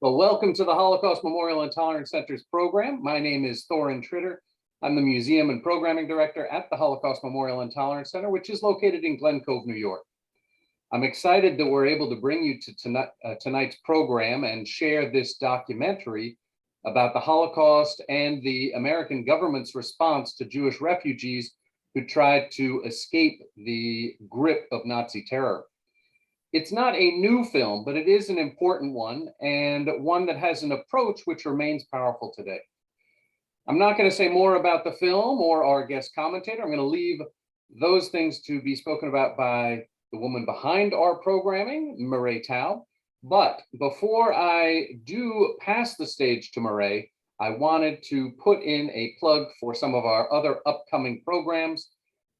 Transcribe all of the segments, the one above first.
Well, welcome to the Holocaust Memorial and Tolerance Center's program. My name is Thorin Tritter. I'm the Museum and Programming Director at the Holocaust Memorial and Tolerance Center, which is located in Glen Cove, New York. I'm excited that we're able to bring you to tonight's program and share this documentary about the Holocaust and the American government's response to Jewish refugees who tried to escape the grip of Nazi terror. It's not a new film, but it is an important one, and one that has an approach which remains powerful today. I'm not going to say more about the film or our guest commentator. I'm going to leave those things to be spoken about by the woman behind our programming, Mireille Taub. But before I do pass the stage to Mireille, I wanted to put in a plug for some of our other upcoming programs.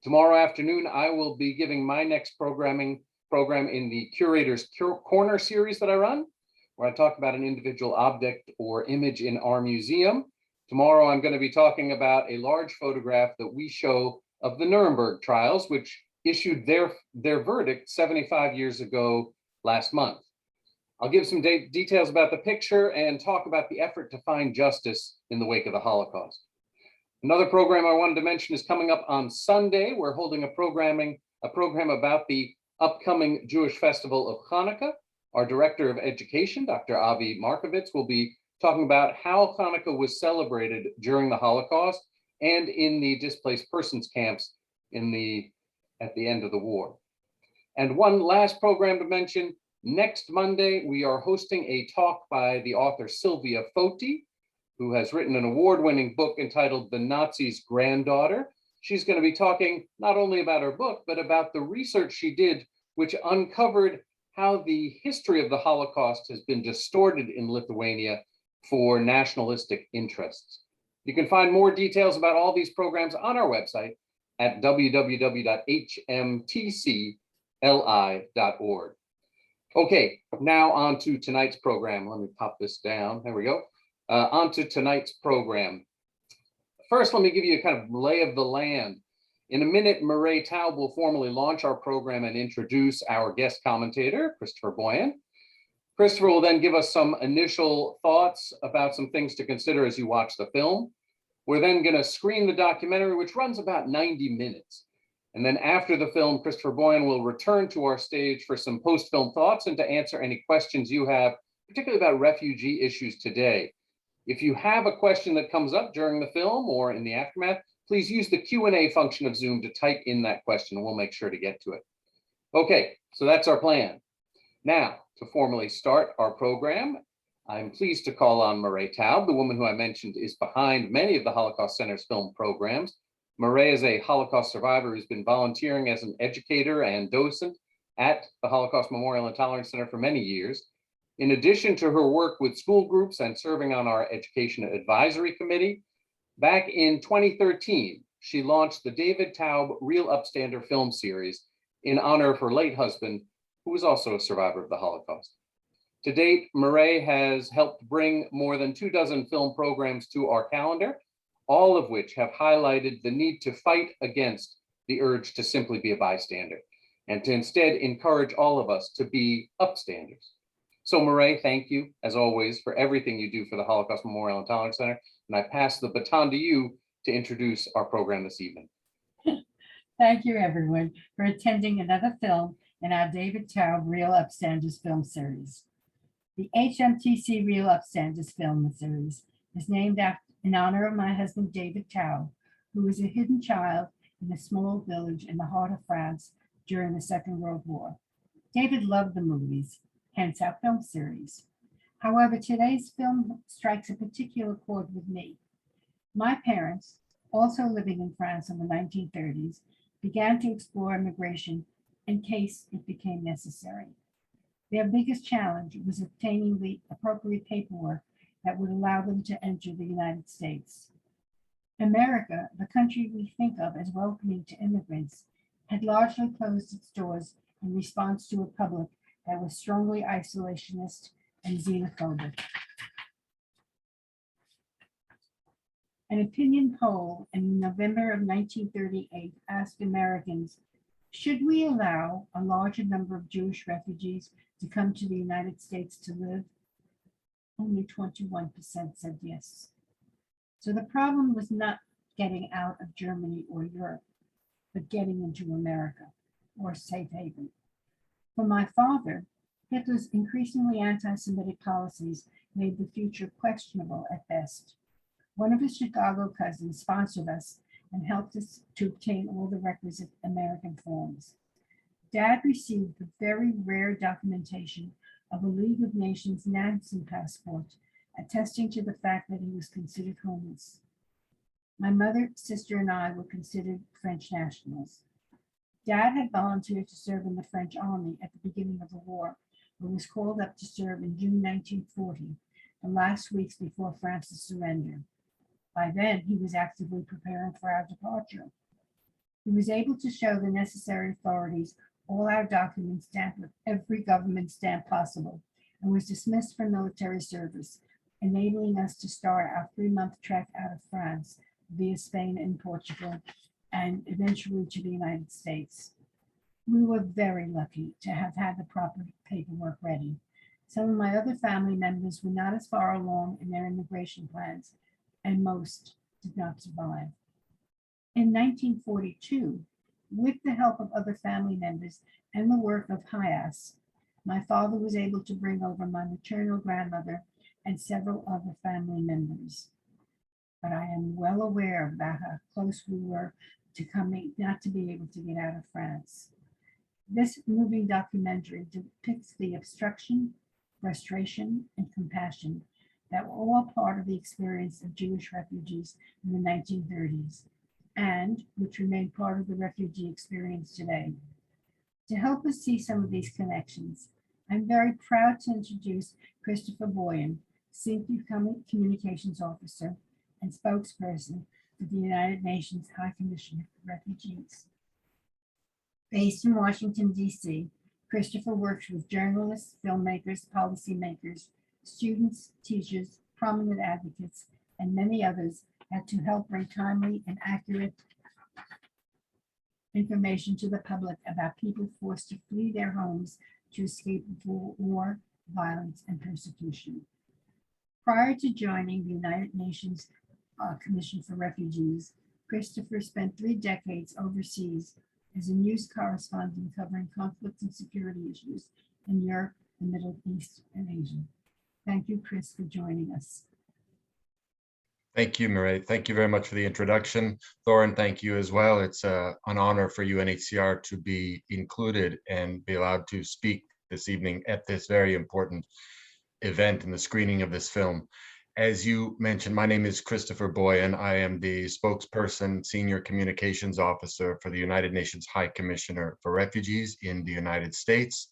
Tomorrow afternoon, I will be giving my next program in the Curator's Corner series that I run, where I talk about an individual object or image in our museum. Tomorrow, I'm going to be talking about a large photograph that we show of the Nuremberg trials, which issued their verdict 75 years ago last month. I'll give some details about the picture and talk about the effort to find justice in the wake of the Holocaust. Another program I wanted to mention is coming up on Sunday. We're holding a program about the upcoming Jewish festival of Hanukkah. Our Director of Education, Dr. Avi Markovitz, will be talking about how Hanukkah was celebrated during the Holocaust and in the displaced persons camps at the end of the war. And one last program to mention, next Monday, we are hosting a talk by the author Sylvia Foti, who has written an award-winning book entitled The Nazi's Granddaughter. She's going to be talking not only about her book, but about the research she did, which uncovered how the history of the Holocaust has been distorted in Lithuania for nationalistic interests. You can find more details about all these programs on our website at www.hmtcli.org. Okay, now on to tonight's program. Let me pop this down. There we go. On to tonight's program. First, let me give you a kind of lay of the land. In a minute, Mireille Taub will formally launch our program and introduce our guest commentator, Christopher Boian. Christopher will then give us some initial thoughts about some things to consider as you watch the film. We're then going to screen the documentary, which runs about 90 minutes. And then after the film, Christopher Boian will return to our stage for some post-film thoughts and to answer any questions you have, particularly about refugee issues today. If you have a question that comes up during the film or in the aftermath, please use the Q&A function of Zoom to type in that question, and we'll make sure to get to it. Okay, so that's our plan. Now, to formally start our program, I'm pleased to call on Mireille Taub, the woman who I mentioned is behind many of the Holocaust Center's film programs. Mireille is a Holocaust survivor who's been volunteering as an educator and docent at the Holocaust Memorial and Tolerance Center for many years. In addition to her work with school groups and serving on our Education Advisory Committee, back in 2013, she launched the David Taub Real Upstander film series in honor of her late husband, who was also a survivor of the Holocaust. To date, Mireille has helped bring more than 24 film programs to our calendar, all of which have highlighted the need to fight against the urge to simply be a bystander and to instead encourage all of us to be upstanders. So Mireille, thank you, as always, for everything you do for the Holocaust Memorial and Tolerance Center. And I pass the baton to you to introduce our program this evening. Thank you, everyone, for attending another film in our David Taub Real Upstanders film series. The HMTC Real Upstanders film series is named in honor of my husband, David Taub, who was a hidden child in a small village in the heart of France during the Second World War. David loved the movies, hence our film series. However, today's film strikes a particular chord with me. My parents, also living in France in the 1930s, began to explore immigration in case it became necessary. Their biggest challenge was obtaining the appropriate paperwork that would allow them to enter the United States. America, the country we think of as welcoming to immigrants, had largely closed its doors in response to a public that was strongly isolationist and xenophobic. An opinion poll in November of 1938 asked Americans, should we allow a larger number of Jewish refugees to come to the United States to live? only 21% said yes. So the problem was not getting out of Germany or Europe, but getting into America or safe haven. For my father, Hitler's increasingly anti-Semitic policies made the future questionable at best. One of his Chicago cousins sponsored us and helped us to obtain all the requisite American forms. Dad received the very rare documentation of a League of Nations Nansen passport, attesting to the fact that he was considered homeless. My mother, sister, and I were considered French nationals. Dad had volunteered to serve in the French army at the beginning of the war, but was called up to serve in June 1940, the last weeks before France's surrender. By then, he was actively preparing for our departure. He was able to show the necessary authorities all our documents stamped with every government stamp possible, and was dismissed from military service, enabling us to start our 3-month trek out of France via Spain and Portugal, and eventually to the United States. We were very lucky to have had the proper paperwork ready. Some of my other family members were not as far along in their immigration plans, and most did not survive. In 1942, with the help of other family members and the work of HIAS, my father was able to bring over my maternal grandmother and several other family members. But I am well aware about how close we were to coming, not to be able to get out of France. This moving documentary depicts the obstruction, frustration, and compassion that were all part of the experience of Jewish refugees in the 1930s, and which remain part of the refugee experience today. To help us see some of these connections, I'm very proud to introduce Christopher Boian, Senior Communications Officer and spokesperson for the United Nations High Commissioner for Refugees. Based in Washington, D.C., Christopher works with journalists, filmmakers, policymakers, students, teachers, prominent advocates, and many others to help bring timely and accurate information to the public about people forced to flee their homes to escape war, violence, and persecution. Prior to joining the United Nations Commission for Refugees, Christopher spent 3 decades overseas as a news correspondent covering conflict and security issues in Europe, the Middle East, and Asia. Thank you, Chris, for joining us. Thank you, Mairead. Thank you very much for the introduction. Thorin, thank you as well. It's an honor for UNHCR to be included and be allowed to speak this evening at this very important event in the screening of this film. As you mentioned, my name is Christopher Boian. I am the spokesperson, Senior Communications Officer for the United Nations High Commissioner for Refugees in the United States.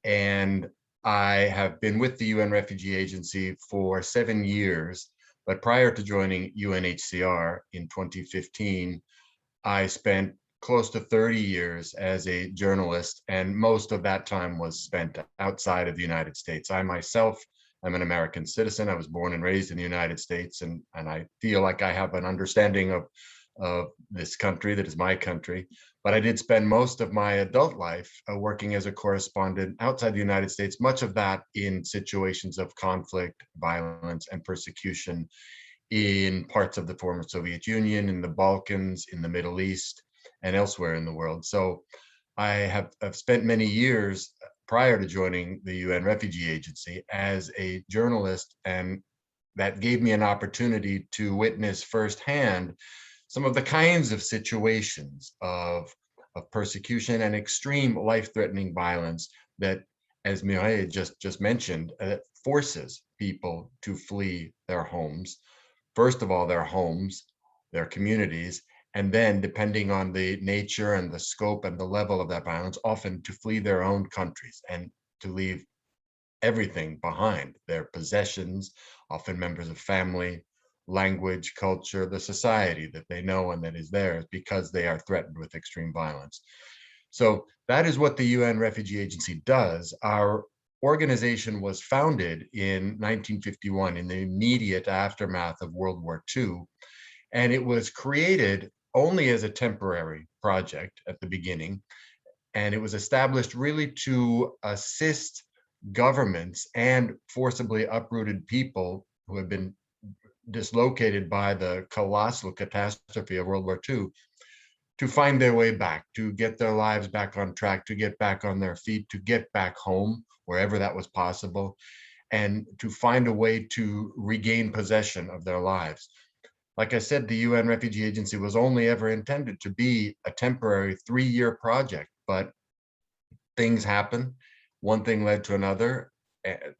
And I have been with the UN Refugee Agency for 7 years. But prior to joining UNHCR in 2015, I spent close to 30 years as a journalist, and most of that time was spent outside of the United States. I myself am an American citizen. I was born and raised in the United States, and I feel like I have an understanding of this country that is my country. But I did spend most of my adult life working as a correspondent outside the United States, much of that in situations of conflict, violence, and persecution in parts of the former Soviet Union, in the Balkans, in the Middle East, and elsewhere in the world. So I've spent many years prior to joining the UN Refugee Agency as a journalist, and that gave me an opportunity to witness firsthand some of the kinds of situations of persecution and extreme life-threatening violence that, as Mairead just mentioned, forces people to flee their homes. First of all, their homes, their communities, and then, depending on the nature and the scope and the level of that violence, often to flee their own countries and to leave everything behind, their possessions, often members of family, language, culture, the society that they know and that is theirs, because they are threatened with extreme violence. So that is what the UN Refugee Agency does. Our organization was founded in 1951 in the immediate aftermath of World War II, and it was created only as a temporary project at the beginning, and it was established really to assist governments and forcibly uprooted people who have been dislocated by the colossal catastrophe of World War II to find their way back, to get their lives back on track, to get back on their feet, to get back home wherever that was possible, and to find a way to regain possession of their lives. Like I said, the UN Refugee Agency was only ever intended to be a temporary 3-year project, but things happen. One thing led to another.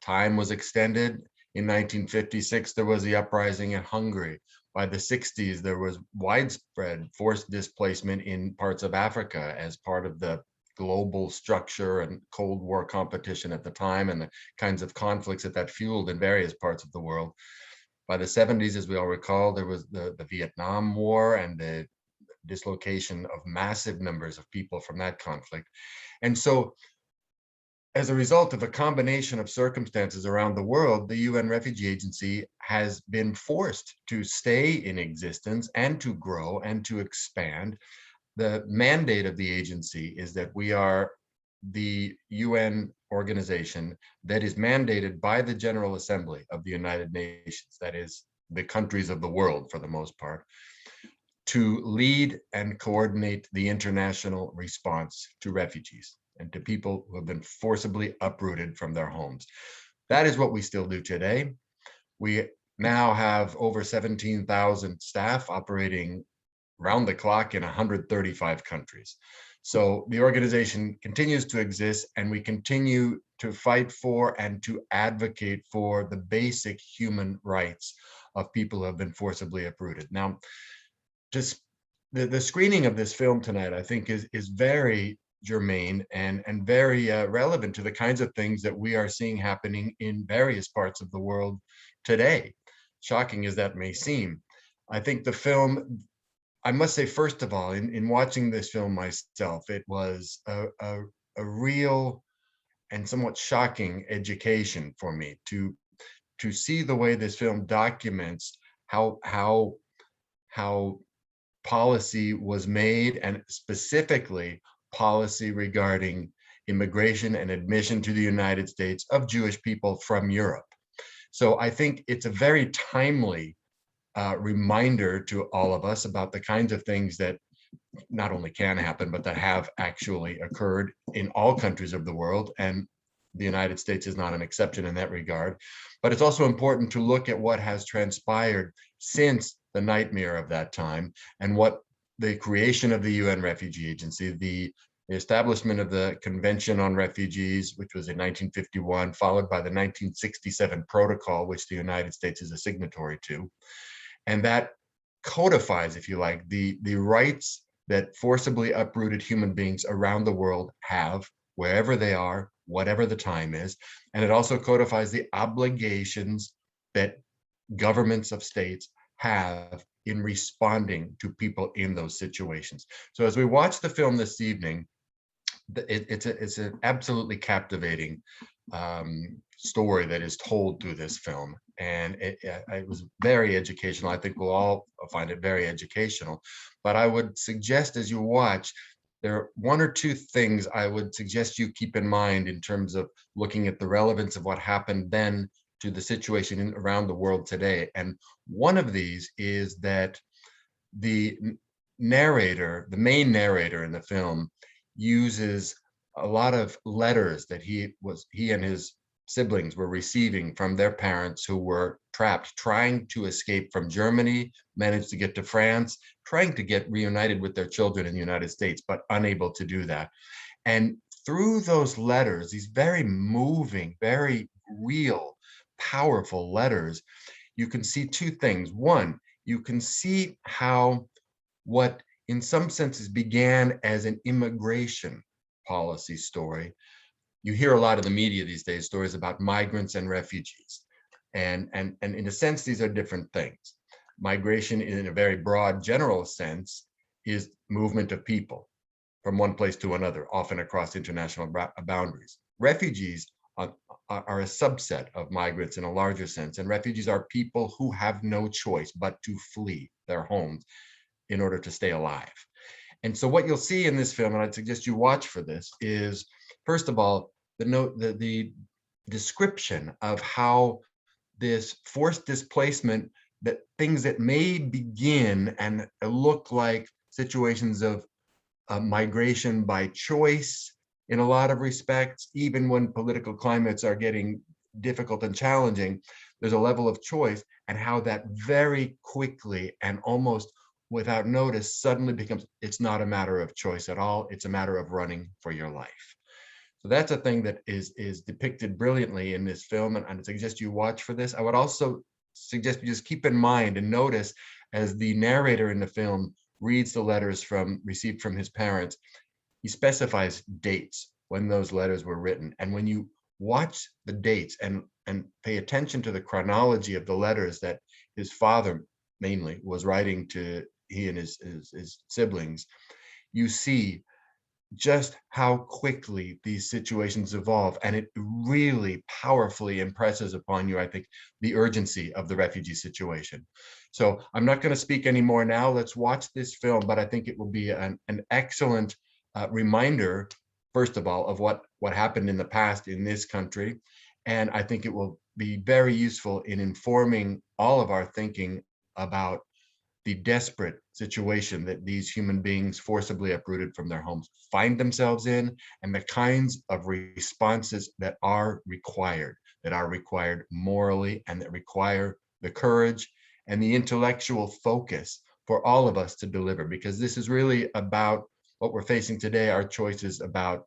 Time was extended. In 1956, there was the uprising in Hungary. By the 60s, there was widespread forced displacement in parts of Africa as part of the global structure and Cold War competition at the time and the kinds of conflicts that fueled in various parts of the world. By the 70s, as we all recall, there was the Vietnam War and the dislocation of massive numbers of people from that conflict. And so as a result of a combination of circumstances around the world, the UN Refugee Agency has been forced to stay in existence and to grow and to expand. The mandate of the agency is that we are the UN organization that is mandated by the General Assembly of the United Nations, that is the countries of the world for the most part, to lead and coordinate the international response to refugees and to people who have been forcibly uprooted from their homes. That is what we still do today. We now have over 17,000 staff operating round the clock in 135 countries. So the organization continues to exist, and we continue to fight for and to advocate for the basic human rights of people who have been forcibly uprooted. Now, just the screening of this film tonight, I think, is very germane and very relevant to the kinds of things that we are seeing happening in various parts of the world today. Shocking as that may seem, I think the film, I must say, first of all, in watching this film myself, it was a real and somewhat shocking education for me to see the way this film documents how policy was made, and specifically policy regarding immigration and admission to the United States of Jewish people from Europe. So I think it's a very timely reminder to all of us about the kinds of things that not only can happen, but that have actually occurred in all countries of the world. And the United States is not an exception in that regard. But it's also important to look at what has transpired since the nightmare of that time and what the creation of the UN Refugee Agency, the establishment of the Convention on Refugees, which was in 1951, followed by the 1967 Protocol, which the United States is a signatory to. And that codifies, if you like, the rights that forcibly uprooted human beings around the world have, wherever they are, whatever the time is. And it also codifies the obligations that governments of states have in responding to people in those situations. So as we watch the film this evening, it's an absolutely captivating story that is told through this film. And it was very educational. I think we'll all find it very educational. But I would suggest as you watch, there are one or two things I would suggest you keep in mind in terms of looking at the relevance of what happened then to the situation around the world today. And one of these is that the narrator, the main narrator in the film, uses a lot of letters that he and his siblings were receiving from their parents who were trapped, trying to escape from Germany, managed to get to France, trying to get reunited with their children in the United States, but unable to do that. And through those letters, these very moving, very real, powerful letters, you can see two things. One, you can see how what in some senses began as an immigration policy story. You hear a lot in the media these days, stories about migrants and refugees. And in a sense, these are different things. Migration in a very broad general sense is movement of people from one place to another, often across international boundaries. Refugees are a subset of migrants in a larger sense, and refugees are people who have no choice but to flee their homes in order to stay alive. And so what you'll see in this film, and I'd suggest you watch for this, is first of all, the description of how this forced displacement, that things that may begin and look like situations of migration by choice in a lot of respects, even when political climates are getting difficult and challenging, there's a level of choice, and how that very quickly and almost without notice suddenly becomes, it's not a matter of choice at all, it's a matter of running for your life. So that's a thing that is depicted brilliantly in this film, and I suggest you watch for this. I would also suggest you just keep in mind and notice as the narrator in the film reads the letters received from his parents, he specifies dates when those letters were written. And when you watch the dates and pay attention to the chronology of the letters that his father mainly was writing to he and his siblings, you see just how quickly these situations evolve. And it really powerfully impresses upon you, I think, the urgency of the refugee situation. So I'm not going to speak anymore now. Let's watch this film, but I think it will be an excellent reminder, first of all, of what happened in the past in this country. And I think it will be very useful in informing all of our thinking about the desperate situation that these human beings forcibly uprooted from their homes find themselves in, and the kinds of responses that are required morally, and that require the courage and the intellectual focus for all of us to deliver, because this is really about what we're facing today, our choices about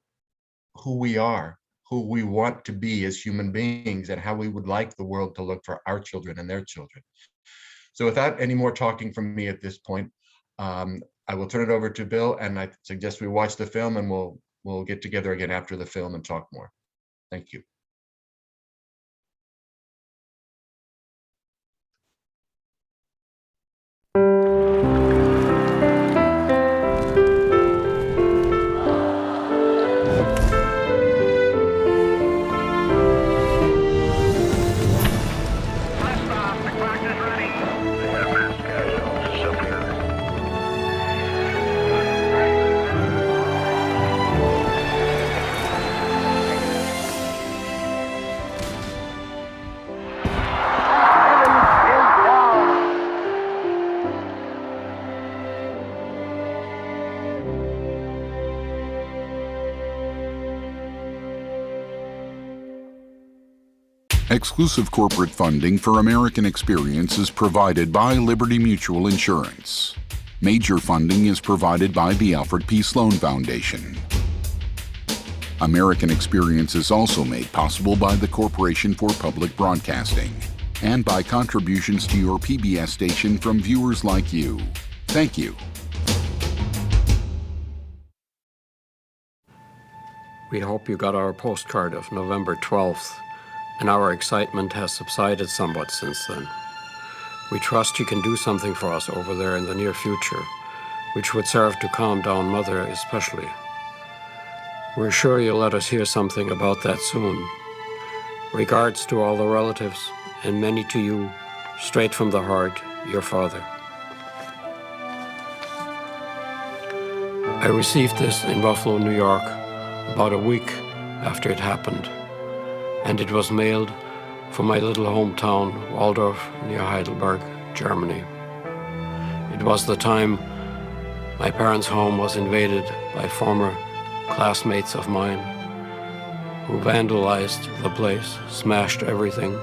who we are, who we want to be as human beings, and how we would like the world to look for our children and their children. So without any more talking from me at this point, I will turn it over to Bill, and I suggest we watch the film, and we'll get together again after the film and talk more. Thank you. Exclusive corporate funding for American Experience is provided by Liberty Mutual Insurance. Major funding is provided by the Alfred P. Sloan Foundation. American Experience is also made possible by the Corporation for Public Broadcasting and by contributions to your PBS station from viewers like you. Thank you. We hope you got our postcard of November 12th, and our excitement has subsided somewhat since then. We trust you can do something for us over there in the near future, which would serve to calm down Mother especially. We're sure you'll let us hear something about that soon. Regards to all the relatives, and many to you, straight from the heart, your father. I received this in Buffalo, New York, about a week after it happened, and it was mailed from my little hometown, Waldorf, near Heidelberg, Germany. It was the time my parents' home was invaded by former classmates of mine who vandalized the place, smashed everything,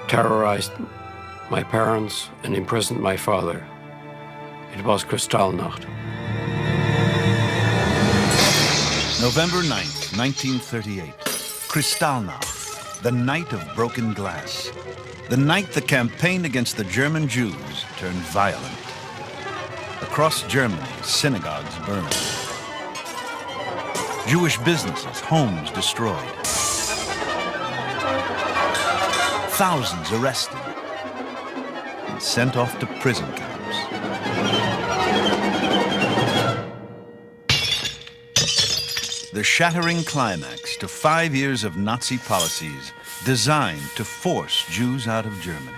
terrorized my parents, and imprisoned my father. It was Kristallnacht. November 9th, 1938. Kristallnacht, the night of broken glass. The night the campaign against the German Jews turned violent. Across Germany, synagogues burned. Jewish businesses, homes destroyed. Thousands arrested and sent off to prison camps. The shattering climax to 5 years of Nazi policies designed to force Jews out of Germany.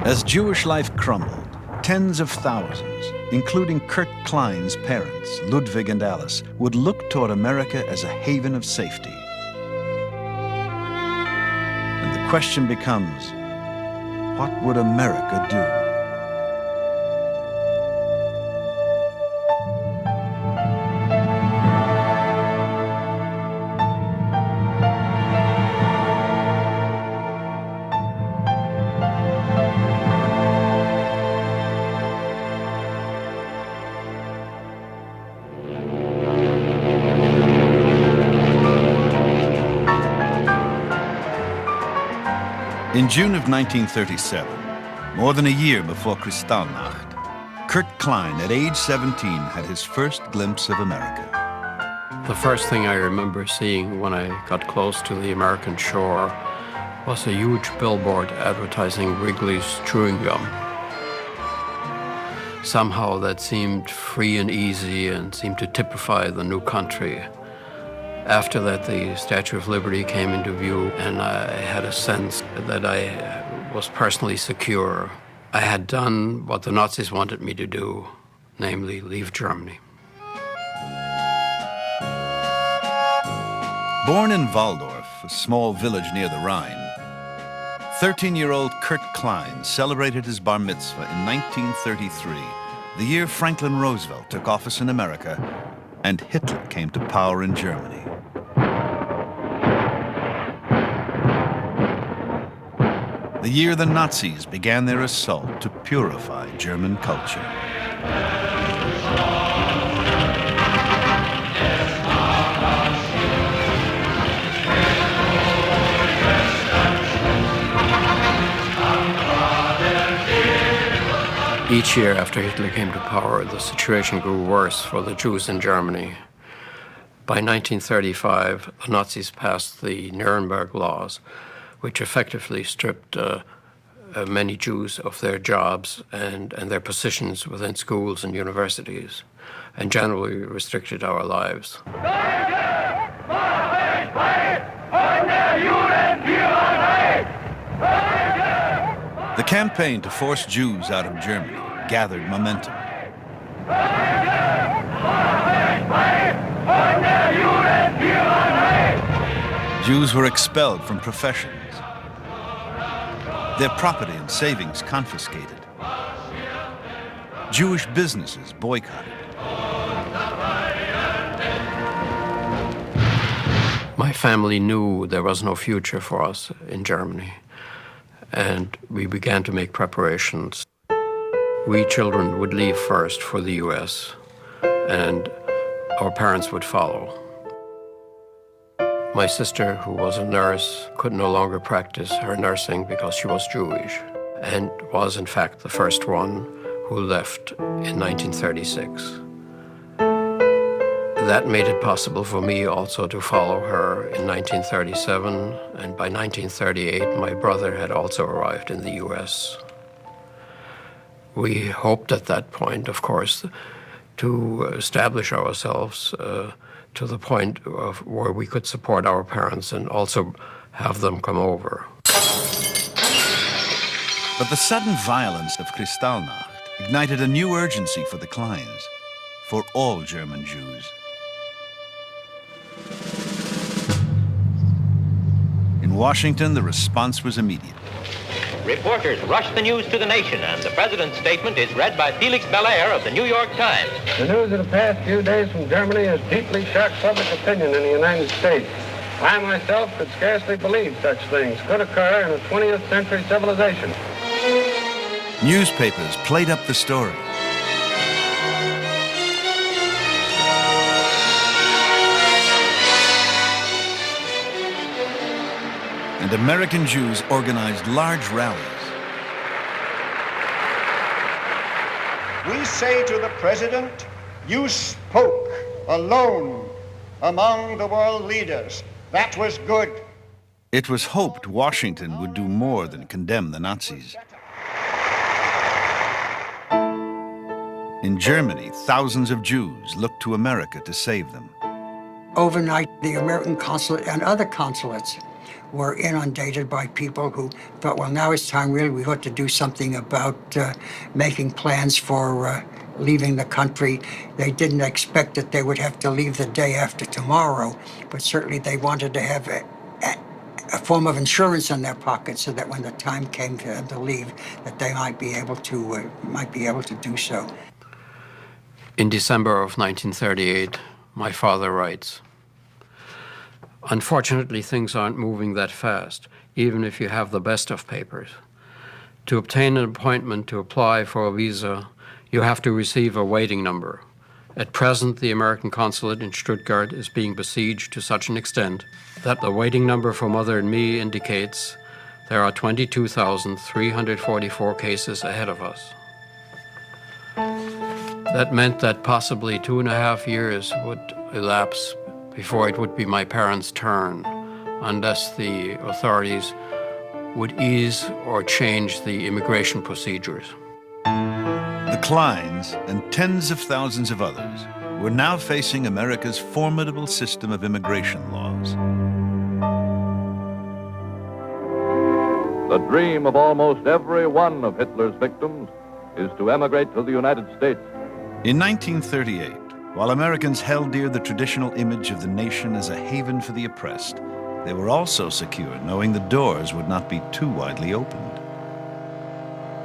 As Jewish life crumbled, tens of thousands, including Kurt Klein's parents, Ludwig and Alice, would look toward America as a haven of safety. And the question becomes, what would America do? In June of 1937, more than a year before Kristallnacht, Kurt Klein, at age 17, had his first glimpse of America. The first thing I remember seeing when I got close to the American shore was a huge billboard advertising Wrigley's chewing gum. Somehow that seemed free and easy and seemed to typify the new country. After that, the Statue of Liberty came into view, and I had a sense that I was personally secure. I had done what the Nazis wanted me to do, namely leave Germany. Born in Waldorf, a small village near the Rhine, 13-year-old Kurt Klein celebrated his bar mitzvah in 1933, the year Franklin Roosevelt took office in America and Hitler came to power in Germany. The year the Nazis began their assault to purify German culture. Each year after Hitler came to power, the situation grew worse for the Jews in Germany. By 1935, the Nazis passed the Nuremberg laws, which effectively stripped many Jews of their jobs and their positions within schools and universities, and generally restricted our lives. The campaign to force Jews out of Germany gathered momentum. Jews were expelled from professions, their property and savings confiscated. Jewish businesses boycotted. My family knew there was no future for us in Germany, and we began to make preparations. We children would leave first for the US, and our parents would follow. My sister, who was a nurse, could no longer practice her nursing because she was Jewish, and was in fact the first one who left in 1936. That made it possible for me also to follow her in 1937, and by 1938 my brother had also arrived in the US. We hoped at that point, of course, to establish ourselves to the point of where we could support our parents and also have them come over. But the sudden violence of Kristallnacht ignited a new urgency for the Kleins, for all German Jews. In Washington, the response was immediate. Reporters rushed the news to the nation, and the president's statement is read by Felix Belair of the New York Times. The news of the past few days from Germany has deeply shocked public opinion in the United States. I myself could scarcely believe such things could occur in a 20th century civilization. Newspapers played up the story. And American Jews organized large rallies. We say to the president, you spoke alone among the world leaders. That was good. It was hoped Washington would do more than condemn the Nazis. In Germany, thousands of Jews looked to America to save them. Overnight, the American consulate and other consulates were inundated by people who thought, well, now it's time really we ought to do something about making plans for leaving the country. They didn't expect that they would have to leave the day after tomorrow, but certainly they wanted to have a form of insurance in their pocket so that when the time came for them to leave, that they might be able to do so. In December of 1938, my father writes, "Unfortunately, things aren't moving that fast, even if you have the best of papers. To obtain an appointment to apply for a visa, you have to receive a waiting number. At present, the American consulate in Stuttgart is being besieged to such an extent that the waiting number for Mother and me indicates there are 22,344 cases ahead of us." That meant that possibly 2.5 years would elapse before it would be my parents' turn, unless the authorities would ease or change the immigration procedures. The Kleins and tens of thousands of others were now facing America's formidable system of immigration laws. The dream of almost every one of Hitler's victims is to emigrate to the United States. In 1938, while Americans held dear the traditional image of the nation as a haven for the oppressed, they were also secure knowing the doors would not be too widely opened.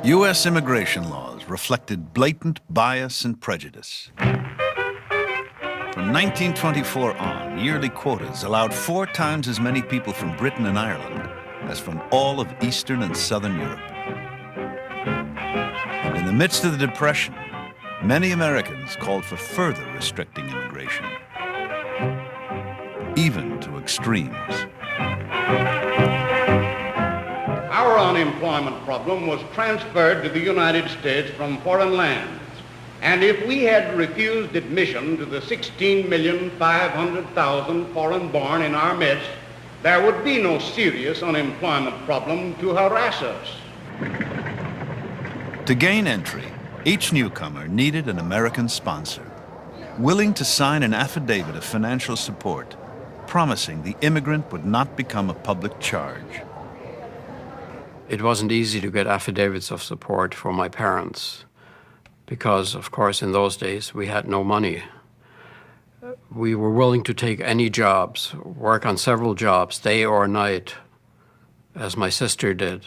U.S. immigration laws reflected blatant bias and prejudice. From 1924 on, yearly quotas allowed 4 times as many people from Britain and Ireland as from all of Eastern and Southern Europe. And in the midst of the Depression, many Americans called for further restricting immigration, even to extremes. Our unemployment problem was transferred to the United States from foreign lands. And if we had refused admission to the 16,500,000 foreign-born in our midst, there would be no serious unemployment problem to harass us. To gain entry, each newcomer needed an American sponsor, willing to sign an affidavit of financial support, promising the immigrant would not become a public charge. It wasn't easy to get affidavits of support for my parents because, of course, in those days we had no money. We were willing to take any jobs, work on several jobs, day or night, as my sister did.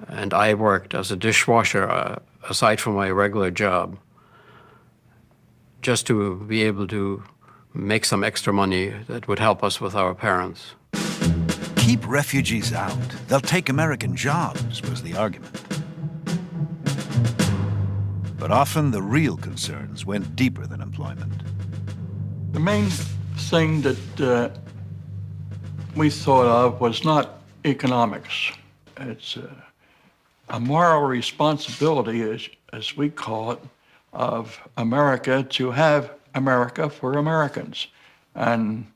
And I worked as a dishwasher aside from my regular job, just to be able to make some extra money that would help us with our parents. Keep refugees out. They'll take American jobs, was the argument. But often the real concerns went deeper than employment. The main thing that we thought of was not economics. It's a moral responsibility, as we call it, of America to have America for Americans. And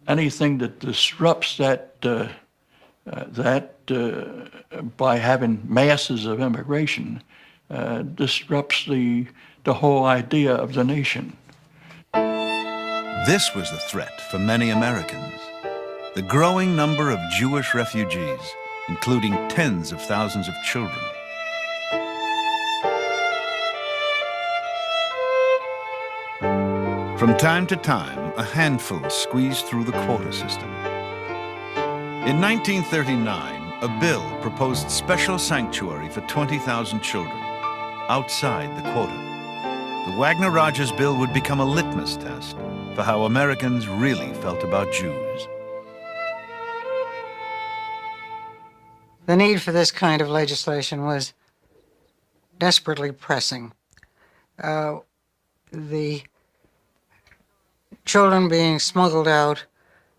anything that disrupts that by having masses of immigration disrupts the whole idea of the nation. This was the threat for many Americans. The growing number of Jewish refugees, including tens of thousands of children. From time to time, a handful squeezed through the quota system. In 1939, a bill proposed special sanctuary for 20,000 children outside the quota. The Wagner-Rogers bill would become a litmus test for how Americans really felt about Jews. The need for this kind of legislation was desperately pressing. The children being smuggled out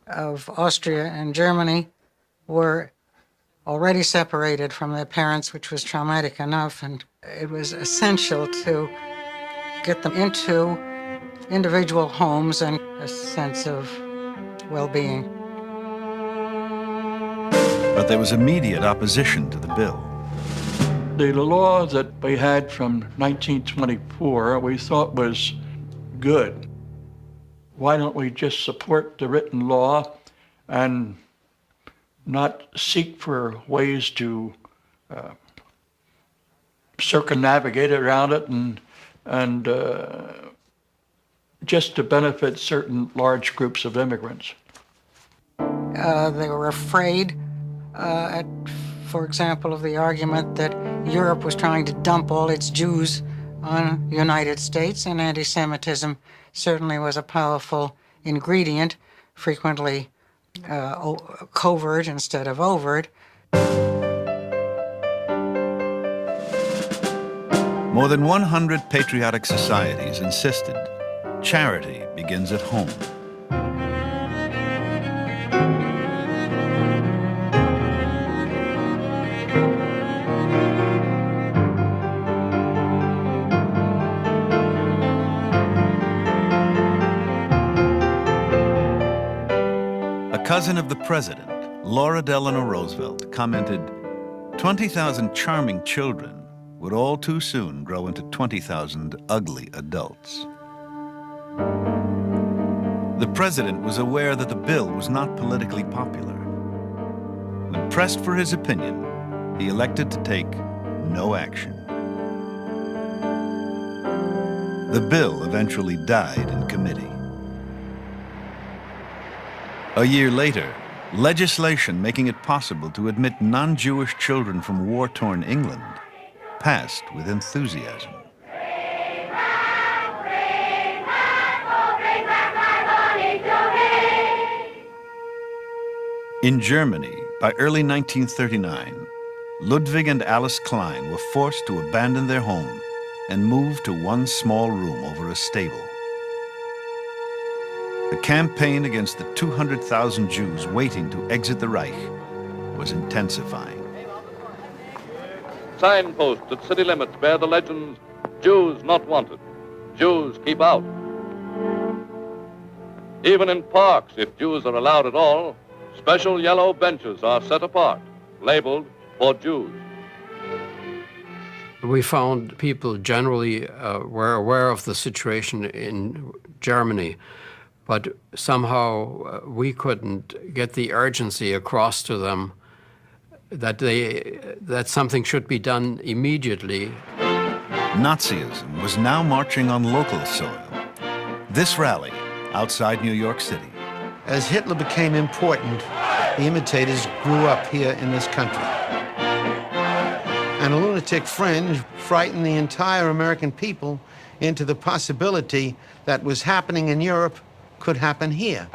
of Austria and Germany were already separated from their parents, which was traumatic enough, and it was essential to get them into individual homes and a sense of well-being. But there was immediate opposition to the bill. The law that we had from 1924 we thought was good. Why don't we just support the written law and not seek for ways to circumnavigate around it and just to benefit certain large groups of immigrants. They were afraid, for example, of the argument that Europe was trying to dump all its Jews on the United States, and anti-Semitism certainly was a powerful ingredient, frequently covert instead of overt. More than 100 patriotic societies insisted charity begins at home. A cousin of the president, Laura Delano Roosevelt, commented, 20,000 charming children would all too soon grow into 20,000 ugly adults. The president was aware that the bill was not politically popular. When pressed for his opinion, he elected to take no action. The bill eventually died in committee. A year later, legislation making it possible to admit non-Jewish children from war-torn England passed with enthusiasm. In Germany, by early 1939, Ludwig and Alice Klein were forced to abandon their home and move to one small room over a stable. The campaign against the 200,000 Jews waiting to exit the Reich was intensifying. Signposts at city limits bear the legends, Jews not wanted, Jews keep out. Even in parks, if Jews are allowed at all, special yellow benches are set apart, labeled for Jews. We found people generally were aware of the situation in Germany, but somehow we couldn't get the urgency across to them that something should be done immediately. Nazism was now marching on local soil. This rally outside New York City. As Hitler became important, the imitators grew up here in this country. And a lunatic fringe frightened the entire American people into the possibility that was happening in Europe could happen here.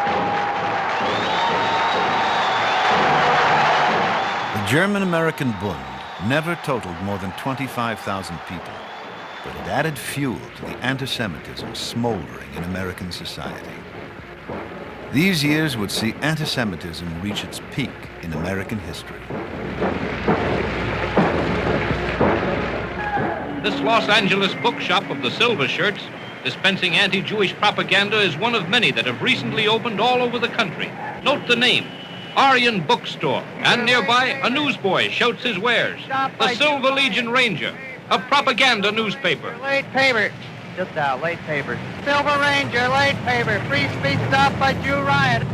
The German-American Bund never totaled more than 25,000 people, but it added fuel to the anti-Semitism smoldering in American society. These years would see anti-Semitism reach its peak in American history. This Los Angeles bookshop of the Silver Shirts, dispensing anti-Jewish propaganda, is one of many that have recently opened all over the country. Note the name, Aryan Bookstore, and nearby a newsboy shouts his wares. The Silver Legion Ranger, a propaganda newspaper. Late paper. Just now, late paper. Silver Ranger, late paper. Free speech stopped by Jew riot.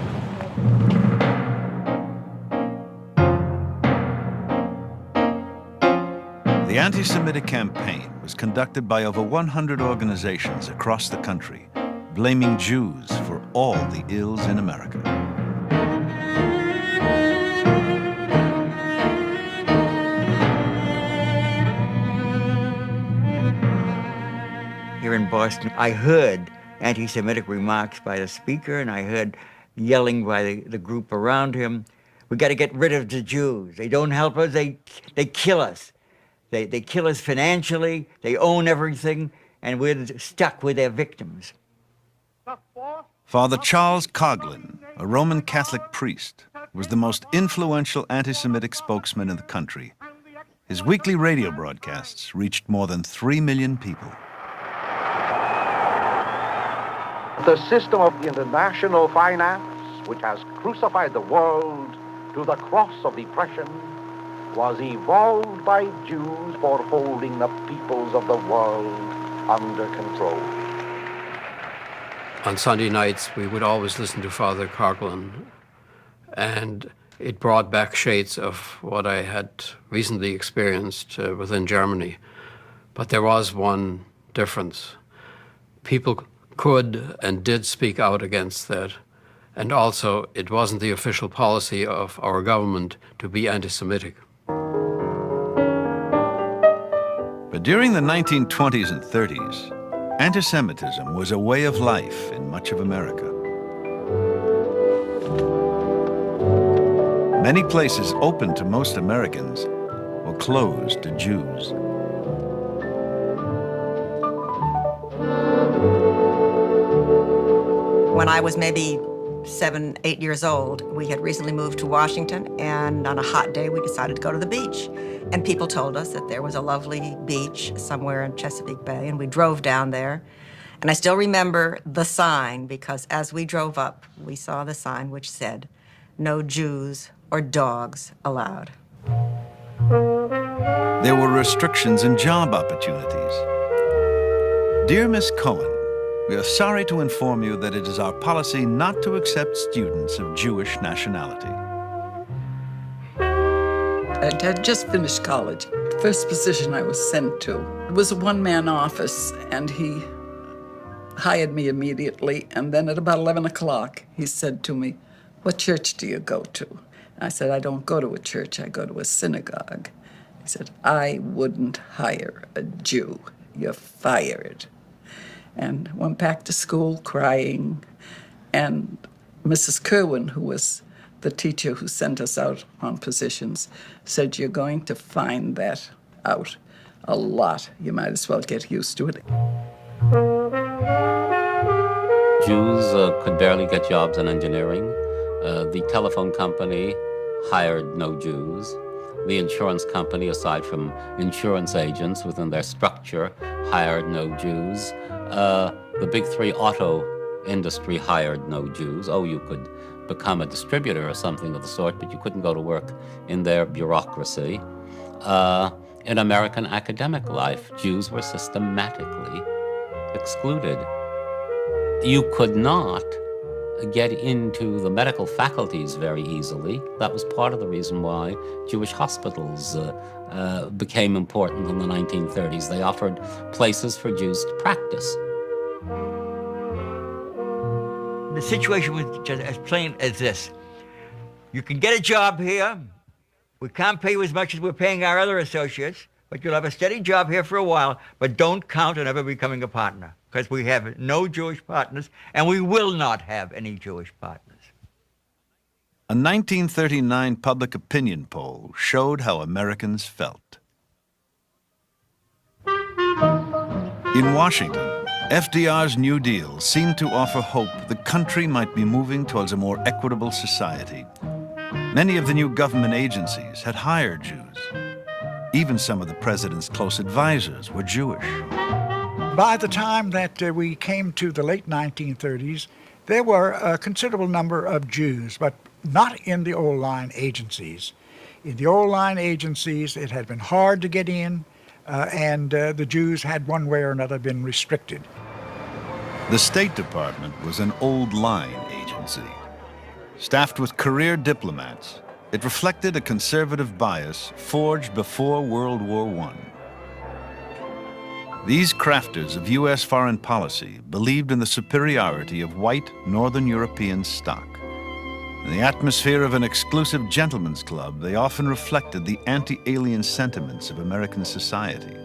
The anti-Semitic campaign was conducted by over 100 organizations across the country, blaming Jews for all the ills in America. Here in Boston, I heard anti-Semitic remarks by the speaker, and I heard yelling by the group around him. We got to get rid of the Jews. They don't help us, they kill us. They kill us financially, they own everything, and we're stuck with their victims. Father Charles Coughlin, a Roman Catholic priest, was the most influential anti-Semitic spokesman in the country. His weekly radio broadcasts reached more than 3 million people. The system of international finance, which has crucified the world to the cross of depression, was evolved by Jews for holding the peoples of the world under control. On Sunday nights, we would always listen to Father Coughlin, and it brought back shades of what I had recently experienced within Germany. But there was one difference. People could and did speak out against that. And also, it wasn't the official policy of our government to be anti-Semitic. But during the 1920s and 30s, anti-Semitism was a way of life in much of America. Many places open to most Americans were closed to Jews. When I was maybe 7, 8 years old, we had recently moved to Washington, and on a hot day, we decided to go to the beach. And people told us that there was a lovely beach somewhere in Chesapeake Bay, and we drove down there. And I still remember the sign, because as we drove up, we saw the sign which said, "No Jews or dogs allowed." There were restrictions in job opportunities. Dear Miss Cohen, we are sorry to inform you that it is our policy not to accept students of Jewish nationality. I had just finished college. The first position I was sent to, it was a one-man office, and he hired me immediately. And then at about 11 o'clock, he said to me, "What church do you go to?" I said, "I don't go to a church, I go to a synagogue." He said, "I wouldn't hire a Jew. You're fired." And went back to school crying. And Mrs. Kerwin, who was the teacher who sent us out on positions, said, "You're going to find that out a lot. You might as well get used to it." Jews could barely get jobs in engineering. The telephone company hired no Jews. The insurance company, aside from insurance agents within their structure, hired no Jews. The big three auto industry hired no Jews. Oh, you could become a distributor or something of the sort, but you couldn't go to work in their bureaucracy. In American academic life, Jews were systematically excluded. You could not get into the medical faculties very easily. That was part of the reason why Jewish hospitals became important in the 1930s. They offered places for Jews to practice. The situation was just as plain as this. You can get a job here. We can't pay you as much as we're paying our other associates, but you'll have a steady job here for a while, but don't count on ever becoming a partner, because we have no Jewish partners, and we will not have any Jewish partners. A 1939 public opinion poll showed how Americans felt. In Washington, FDR's New Deal seemed to offer hope the country might be moving towards a more equitable society. Many of the new government agencies had hired Jews. Even some of the president's close advisors were Jewish. By the time that we came to the late 1930s, there were a considerable number of Jews, but not in the old line agencies. In the old line agencies, it had been hard to get in, and the Jews had one way or another been restricted. The State Department was an old line agency. Staffed with career diplomats, it reflected a conservative bias forged before World War I. These crafters of U.S. foreign policy believed in the superiority of white Northern European stock. In the atmosphere of an exclusive gentleman's club, they often reflected the anti-alien sentiments of American society.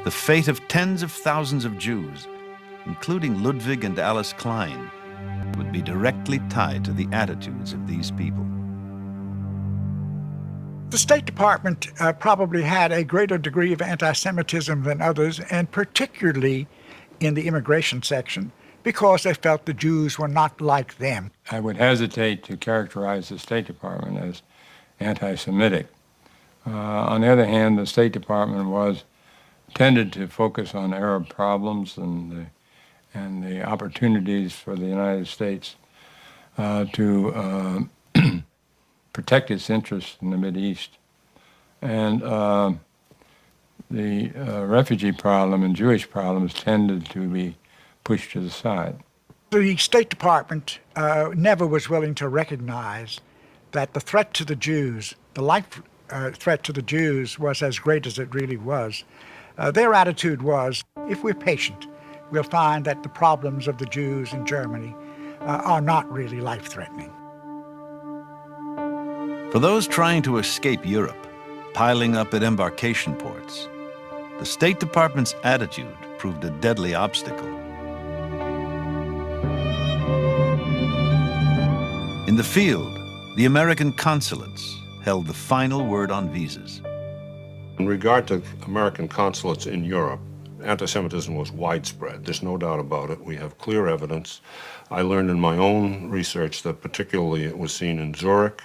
The fate of tens of thousands of Jews, including Ludwig and Alice Klein, would be directly tied to the attitudes of these people. The State Department probably had a greater degree of anti-Semitism than others, and particularly in the immigration section, because they felt the Jews were not like them. I would hesitate to characterize the State Department as anti-Semitic. On the other hand, the State Department tended to focus on Arab problems and the opportunities for the United States to protect its interests in the Mideast. And the refugee problem and Jewish problems tended to be pushed to the side. The State Department never was willing to recognize that the threat to the Jews, the life threat to the Jews was as great as it really was, their attitude was, if we're patient, we'll find that the problems of the Jews in Germany are not really life-threatening. For those trying to escape Europe, piling up at embarkation ports, the State Department's attitude proved a deadly obstacle. In the field, the American consulates held the final word on visas. In regard to American consulates in Europe, anti-Semitism was widespread. There's no doubt about it. We have clear evidence. I learned in my own research that particularly it was seen in Zurich,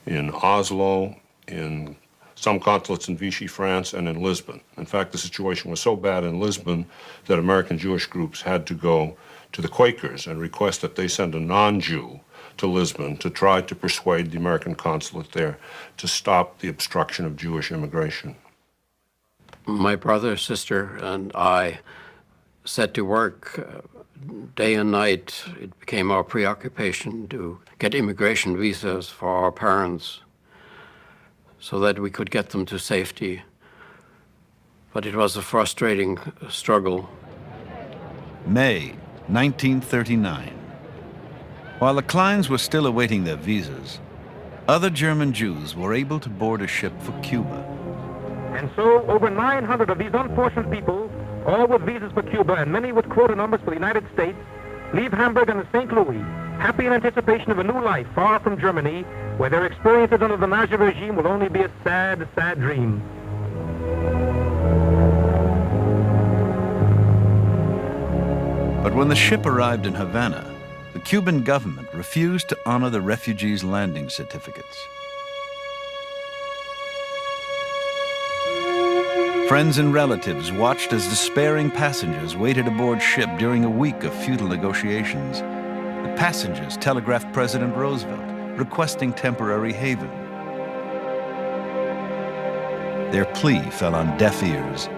in Oslo, in some consulates in Vichy, France, and in Lisbon. In fact, the situation was so bad in Lisbon that American Jewish groups had to go to the Quakers and request that they send a non-Jew to Lisbon to try to persuade the American consulate there to stop the obstruction of Jewish immigration. My brother, sister, and I set to work day and night. It became our preoccupation to get immigration visas for our parents so that we could get them to safety. But it was a frustrating struggle. May 1939. While the Kleins were still awaiting their visas, other German Jews were able to board a ship for Cuba. And so over 900 of these unfortunate people, all with visas for Cuba and many with quota numbers for the United States, leave Hamburg and the St. Louis, happy in anticipation of a new life far from Germany, where their experiences under the Nazi regime will only be a sad, sad dream. But when the ship arrived in Havana, the Cuban government refused to honor the refugees' landing certificates. Friends and relatives watched as despairing passengers waited aboard ship during a week of futile negotiations. The passengers telegraphed President Roosevelt, requesting temporary haven. Their plea fell on deaf ears.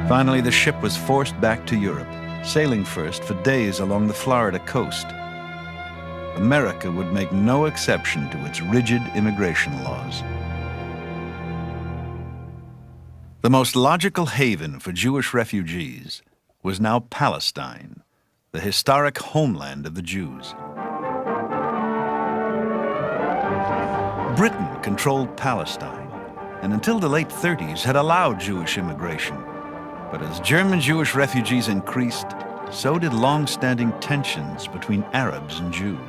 Finally, the ship was forced back to Europe, sailing first for days along the Florida coast. America would make no exception to its rigid immigration laws. The most logical haven for Jewish refugees was now Palestine, the historic homeland of the Jews. Britain controlled Palestine, and until the late 30s had allowed Jewish immigration. But as German Jewish refugees increased, so did long-standing tensions between Arabs and Jews.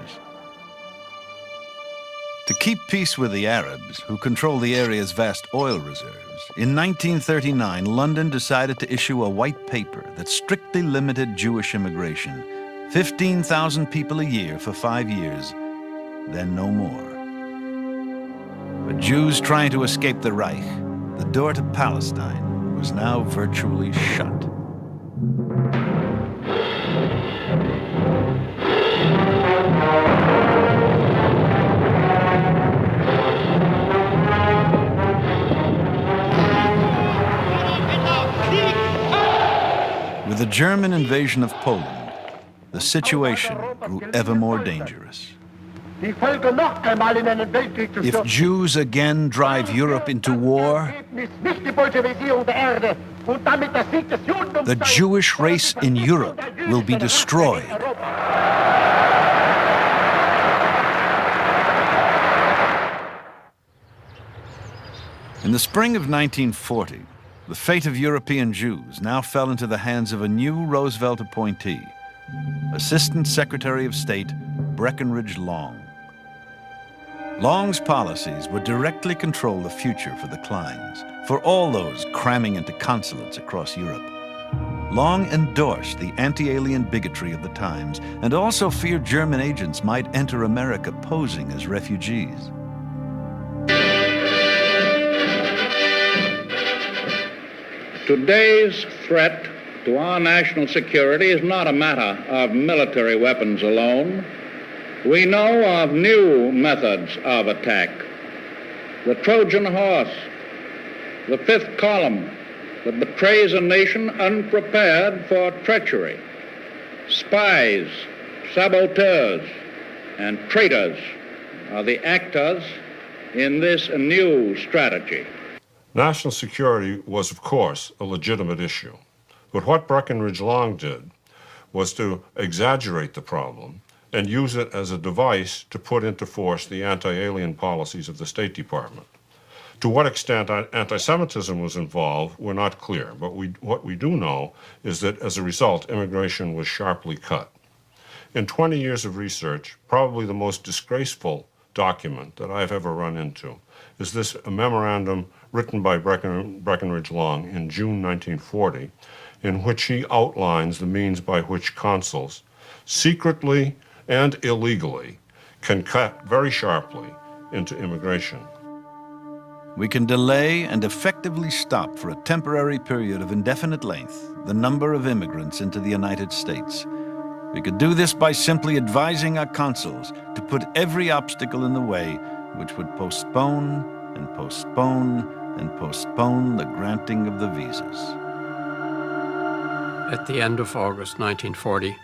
To keep peace with the Arabs, who control the area's vast oil reserves, in 1939, London decided to issue a white paper that strictly limited Jewish immigration, 15,000 people a year for 5 years, then no more. But Jews trying to escape the Reich, the door to Palestine was now virtually shut. With the German invasion of Poland, the situation grew ever more dangerous. If Jews again drive Europe into war, the Jewish race in Europe will be destroyed. In the spring of 1940, the fate of European Jews now fell into the hands of a new Roosevelt appointee, Assistant Secretary of State Breckinridge Long. Long's policies would directly control the future for the Kleins, for all those cramming into consulates across Europe. Long endorsed the anti-alien bigotry of the times and also feared German agents might enter America posing as refugees. Today's threat to our national security is not a matter of military weapons alone. We know of new methods of attack. The Trojan horse, the fifth column that betrays a nation unprepared for treachery, spies, saboteurs, and traitors are the actors in this new strategy. National security was, of course, a legitimate issue. But what Breckinridge Long did was to exaggerate the problem and use it as a device to put into force the anti-alien policies of the State Department. To what extent anti-Semitism was involved, we're not clear, but what we do know is that as a result, immigration was sharply cut. In 20 years of research, probably the most disgraceful document that I've ever run into is this a memorandum written by Breckinridge Long in June 1940, in which he outlines the means by which consuls secretly and illegally can cut very sharply into immigration. We can delay and effectively stop for a temporary period of indefinite length the number of immigrants into the United States. We could do this by simply advising our consuls to put every obstacle in the way which would postpone and postpone and postpone the granting of the visas. At the end of August 1940,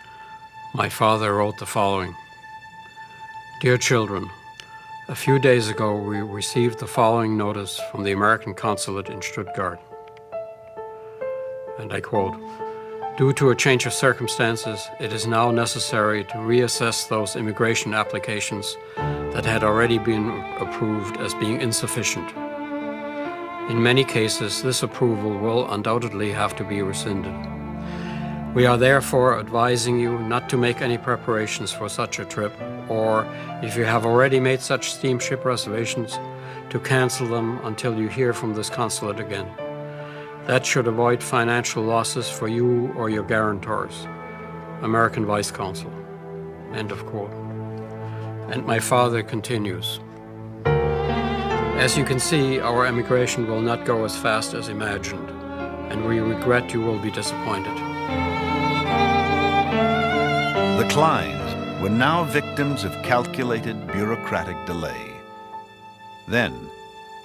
my father wrote the following. Dear children, a few days ago we received the following notice from the American consulate in Stuttgart. And I quote, due to a change of circumstances, it is now necessary to reassess those immigration applications that had already been approved as being insufficient. In many cases, this approval will undoubtedly have to be rescinded. We are therefore advising you not to make any preparations for such a trip, or if you have already made such steamship reservations, to cancel them until you hear from this consulate again. That should avoid financial losses for you or your guarantors. American Vice Consul. End of quote. And my father continues. As you can see, our emigration will not go as fast as imagined, and we regret you will be disappointed. The Kleins were now victims of calculated bureaucratic delay. Then,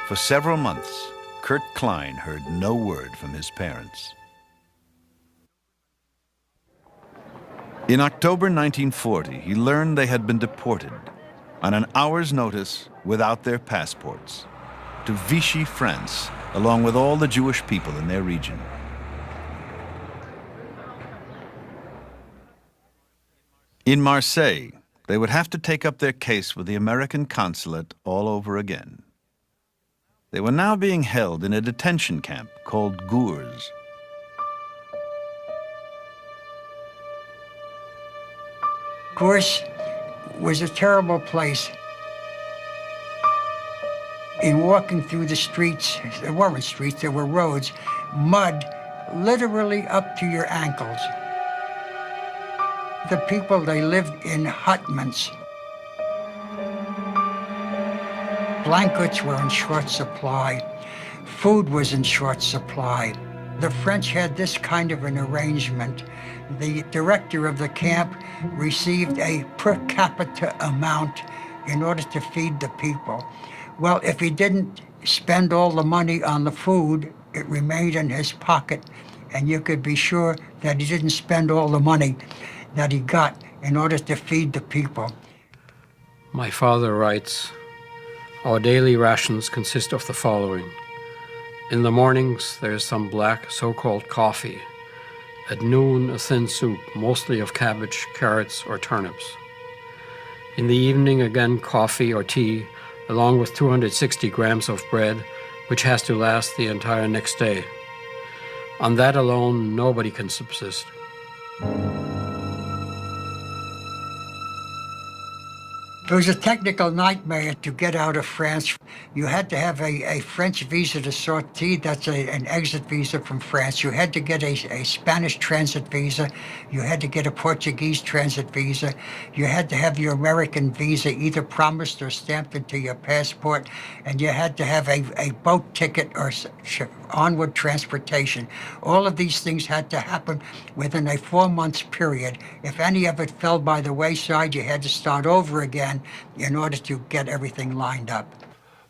for several months, Kurt Klein heard no word from his parents. In October 1940, he learned they had been deported on an hour's notice without their passports to Vichy, France, along with all the Jewish people in their region. In Marseille, they would have to take up their case with the American consulate all over again. They were now being held in a detention camp called Gours. Gours was a terrible place. In walking through the streets, there weren't streets, there were roads, mud literally up to your ankles. The people, they lived in hutments. Blankets were in short supply. Food was in short supply. The French had this kind of an arrangement. The director of the camp received a per capita amount in order to feed the people. Well, if he didn't spend all the money on the food, it remained in his pocket, and you could be sure that he didn't spend all the money that he got in order to feed the people. My father writes, our daily rations consist of the following. In the mornings, there is some black so-called coffee. At noon, a thin soup, mostly of cabbage, carrots, or turnips. In the evening, again, coffee or tea, along with 260 grams of bread, which has to last the entire next day. On that alone, nobody can subsist. It was a technical nightmare to get out of France. You had to have a French visa de sortie, that's an exit visa from France. You had to get a Spanish transit visa. You had to get a Portuguese transit visa. You had to have your American visa either promised or stamped into your passport. And you had to have a boat ticket or onward transportation. All of these things had to happen within a 4-month period. If any of it fell by the wayside, you had to start over again in order to get everything lined up.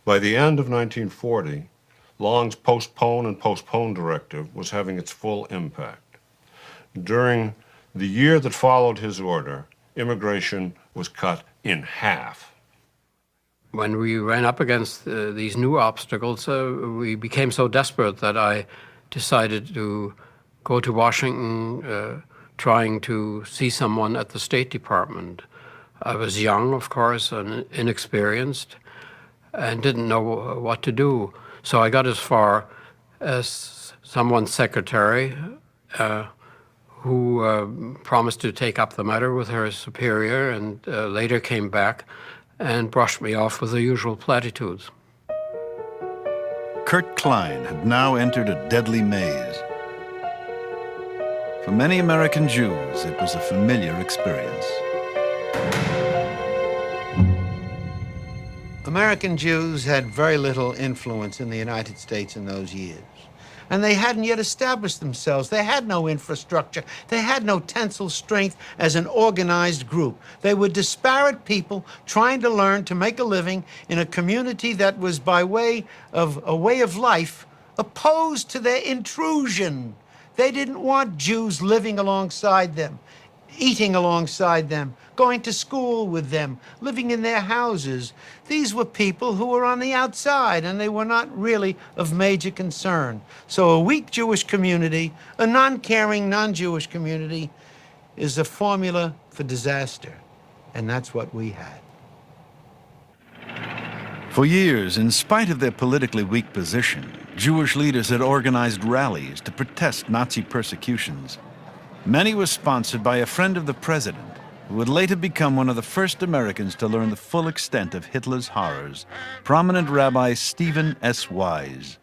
By the end of 1940, Long's postpone and postpone directive was having its full impact. During the year that followed his order, immigration was cut in half. When we ran up against these new obstacles, we became so desperate that I decided to go to Washington trying to see someone at the State Department. I was young, of course, and inexperienced, and didn't know what to do. So I got as far as someone's secretary who promised to take up the matter with her superior, and later came back and brushed me off with the usual platitudes. Kurt Klein had now entered a deadly maze. For many American Jews, it was a familiar experience. American Jews had very little influence in the United States in those years. And they hadn't yet established themselves. They had no infrastructure. They had no tensile strength as an organized group. They were disparate people trying to learn to make a living in a community that was by way of a way of life opposed to their intrusion. They didn't want Jews living alongside them, eating alongside them, going to school with them, living in their houses. These were people who were on the outside, and they were not really of major concern. So a weak Jewish community, a non-caring, non-Jewish community, is a formula for disaster. And that's what we had. For years, in spite of their politically weak position, Jewish leaders had organized rallies to protest Nazi persecutions. Many were sponsored by a friend of the president, who would later become one of the first Americans to learn the full extent of Hitler's horrors, prominent Rabbi Stephen S. Wise.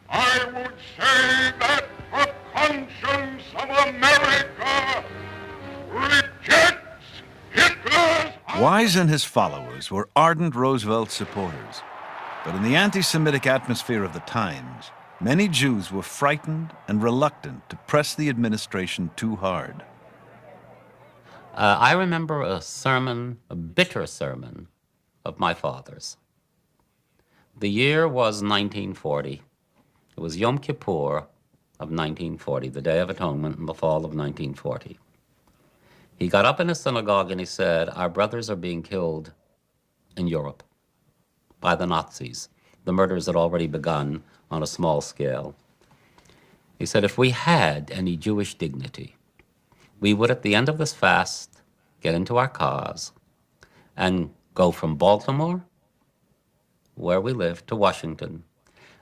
I would say that the conscience of America rejects Hitler's... Wise and his followers were ardent Roosevelt supporters, but in the anti-Semitic atmosphere of the times, many Jews were frightened and reluctant to press the administration too hard. I remember a sermon, a bitter sermon, of my father's. The year was 1940. It was Yom Kippur of 1940, the Day of Atonement in the fall of 1940. He got up in his synagogue and he said, "Our brothers are being killed in Europe by the Nazis. The murders had already begun on a small scale." He said, "If we had any Jewish dignity, we would, at the end of this fast, get into our cars and go from Baltimore, where we live, to Washington.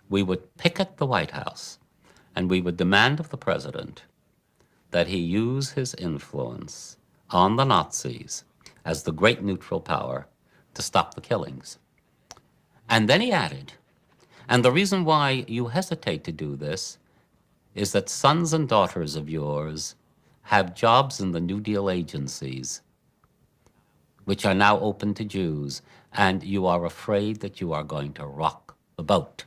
We would picket the White House, and we would demand of the president that he use his influence on the Nazis as the great neutral power to stop the killings." And then he added, "And the reason why you hesitate to do this is that sons and daughters of yours have jobs in the New Deal agencies, which are now open to Jews, and you are afraid that you are going to rock the boat."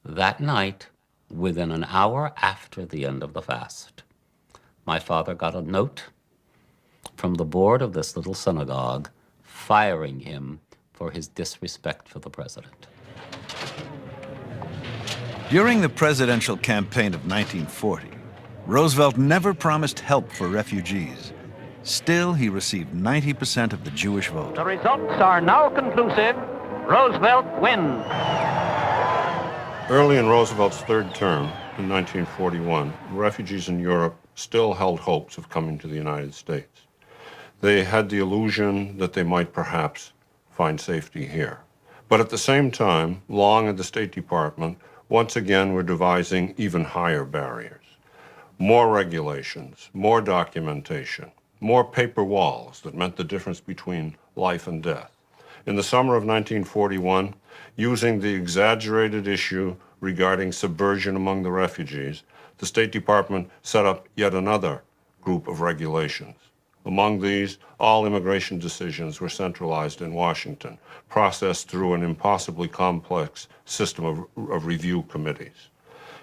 That night, within an hour after the end of the fast, my father got a note from the board of this little synagogue firing him for his disrespect for the president. During the presidential campaign of 1940, Roosevelt never promised help for refugees. Still, he received 90% of the Jewish vote. The results are now conclusive. Roosevelt wins. Early in Roosevelt's third term, in 1941, refugees in Europe still held hopes of coming to the United States. They had the illusion that they might perhaps find safety here. But at the same time, Long and the State Department once again were devising even higher barriers. More regulations, more documentation, more paper walls that meant the difference between life and death. In the summer of 1941, using the exaggerated issue regarding subversion among the refugees, the State Department set up yet another group of regulations. Among these, all immigration decisions were centralized in Washington, processed through an impossibly complex system of review committees.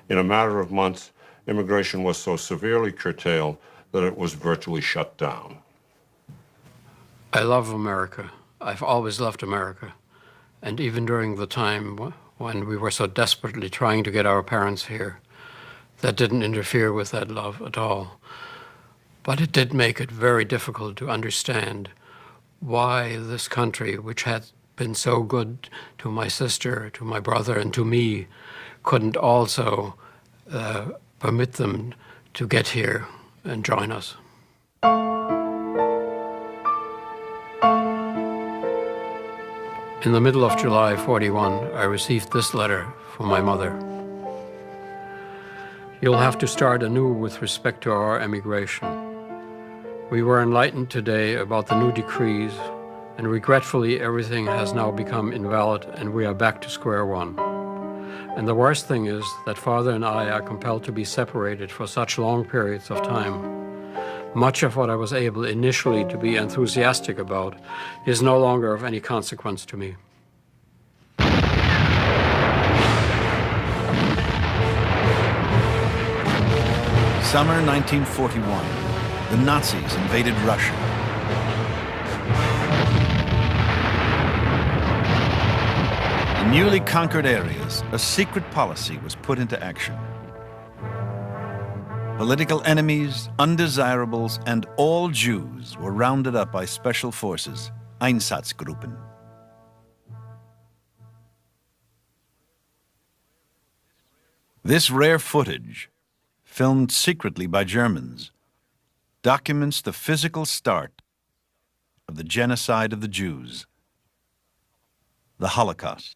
In a matter of months, immigration was so severely curtailed that it was virtually shut down. I love America. I've always loved America. And even during the time when we were so desperately trying to get our parents here, that didn't interfere with that love at all. But it did make it very difficult to understand why this country, which had been so good to my sister, to my brother, and to me, couldn't also permit them to get here and join us. In the middle of July 41, I received this letter from my mother. You'll have to start anew with respect to our emigration. We were enlightened today about the new decrees, and regretfully everything has now become invalid and we are back to square one. And the worst thing is that Father and I are compelled to be separated for such long periods of time. Much of what I was able initially to be enthusiastic about is no longer of any consequence to me. Summer 1941. The Nazis invaded Russia. In newly conquered areas, a secret policy was put into action. Political enemies, undesirables, and all Jews were rounded up by special forces, Einsatzgruppen. This rare footage, filmed secretly by Germans, documents the physical start of the genocide of the Jews, the Holocaust.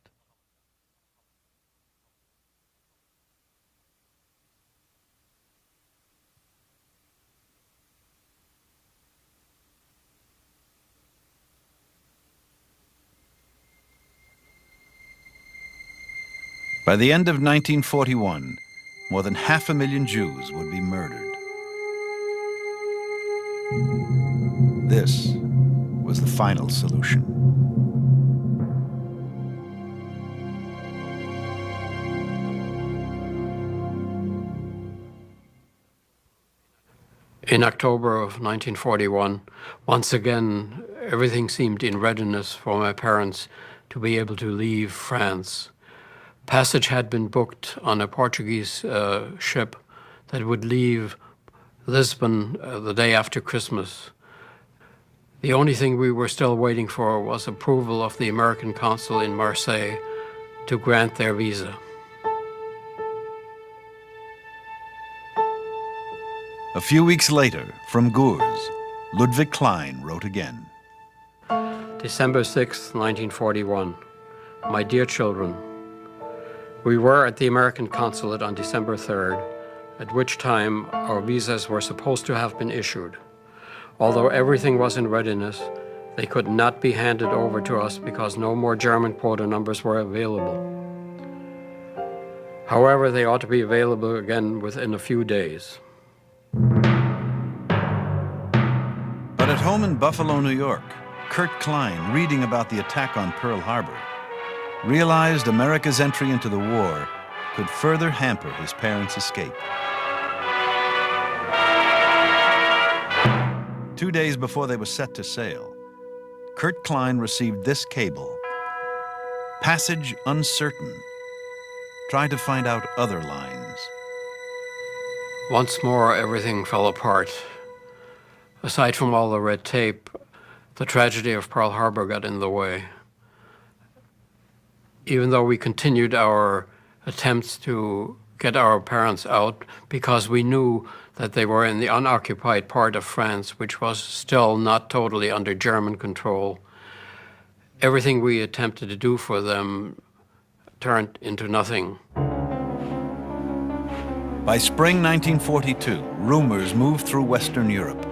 By the end of 1941, more than 500,000 Jews would be murdered. This was the final solution. In October of 1941, once again, everything seemed in readiness for my parents to be able to leave France. Passage had been booked on a Portuguese ship that would leave Lisbon the day after Christmas. The only thing we were still waiting for was approval of the American consul in Marseille to grant their visa. A few weeks later, from Gurs, Ludwig Klein wrote again. December 6, 1941. My dear children, we were at the American consulate on December 3rd, at which time our visas were supposed to have been issued. Although everything was in readiness, they could not be handed over to us because no more German quota numbers were available. However, they ought to be available again within a few days. But at home in Buffalo, New York, Kurt Klein, reading about the attack on Pearl Harbor, realized America's entry into the war could further hamper his parents' escape. 2 days before they were set to sail, Kurt Klein received this cable. Passage uncertain. Try to find out other lines. Once more, everything fell apart. Aside from all the red tape, the tragedy of Pearl Harbor got in the way. Even though we continued our attempts to get our parents out because we knew that they were in the unoccupied part of France, which was still not totally under German control, everything we attempted to do for them turned into nothing. By spring 1942, rumors moved through Western Europe.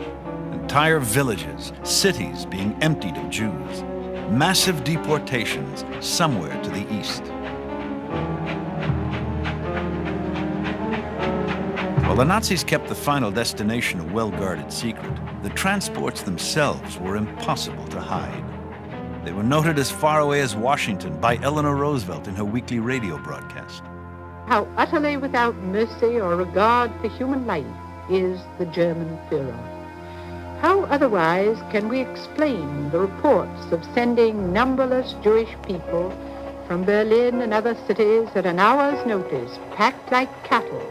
Entire villages, cities being emptied of Jews. Massive deportations somewhere to the east. While the Nazis kept the final destination a well-guarded secret, the transports themselves were impossible to hide. They were noted as far away as Washington by Eleanor Roosevelt in her weekly radio broadcast. How utterly without mercy or regard for human life is the German Führer. How otherwise can we explain the reports of sending numberless Jewish people from Berlin and other cities at an hour's notice, packed like cattle,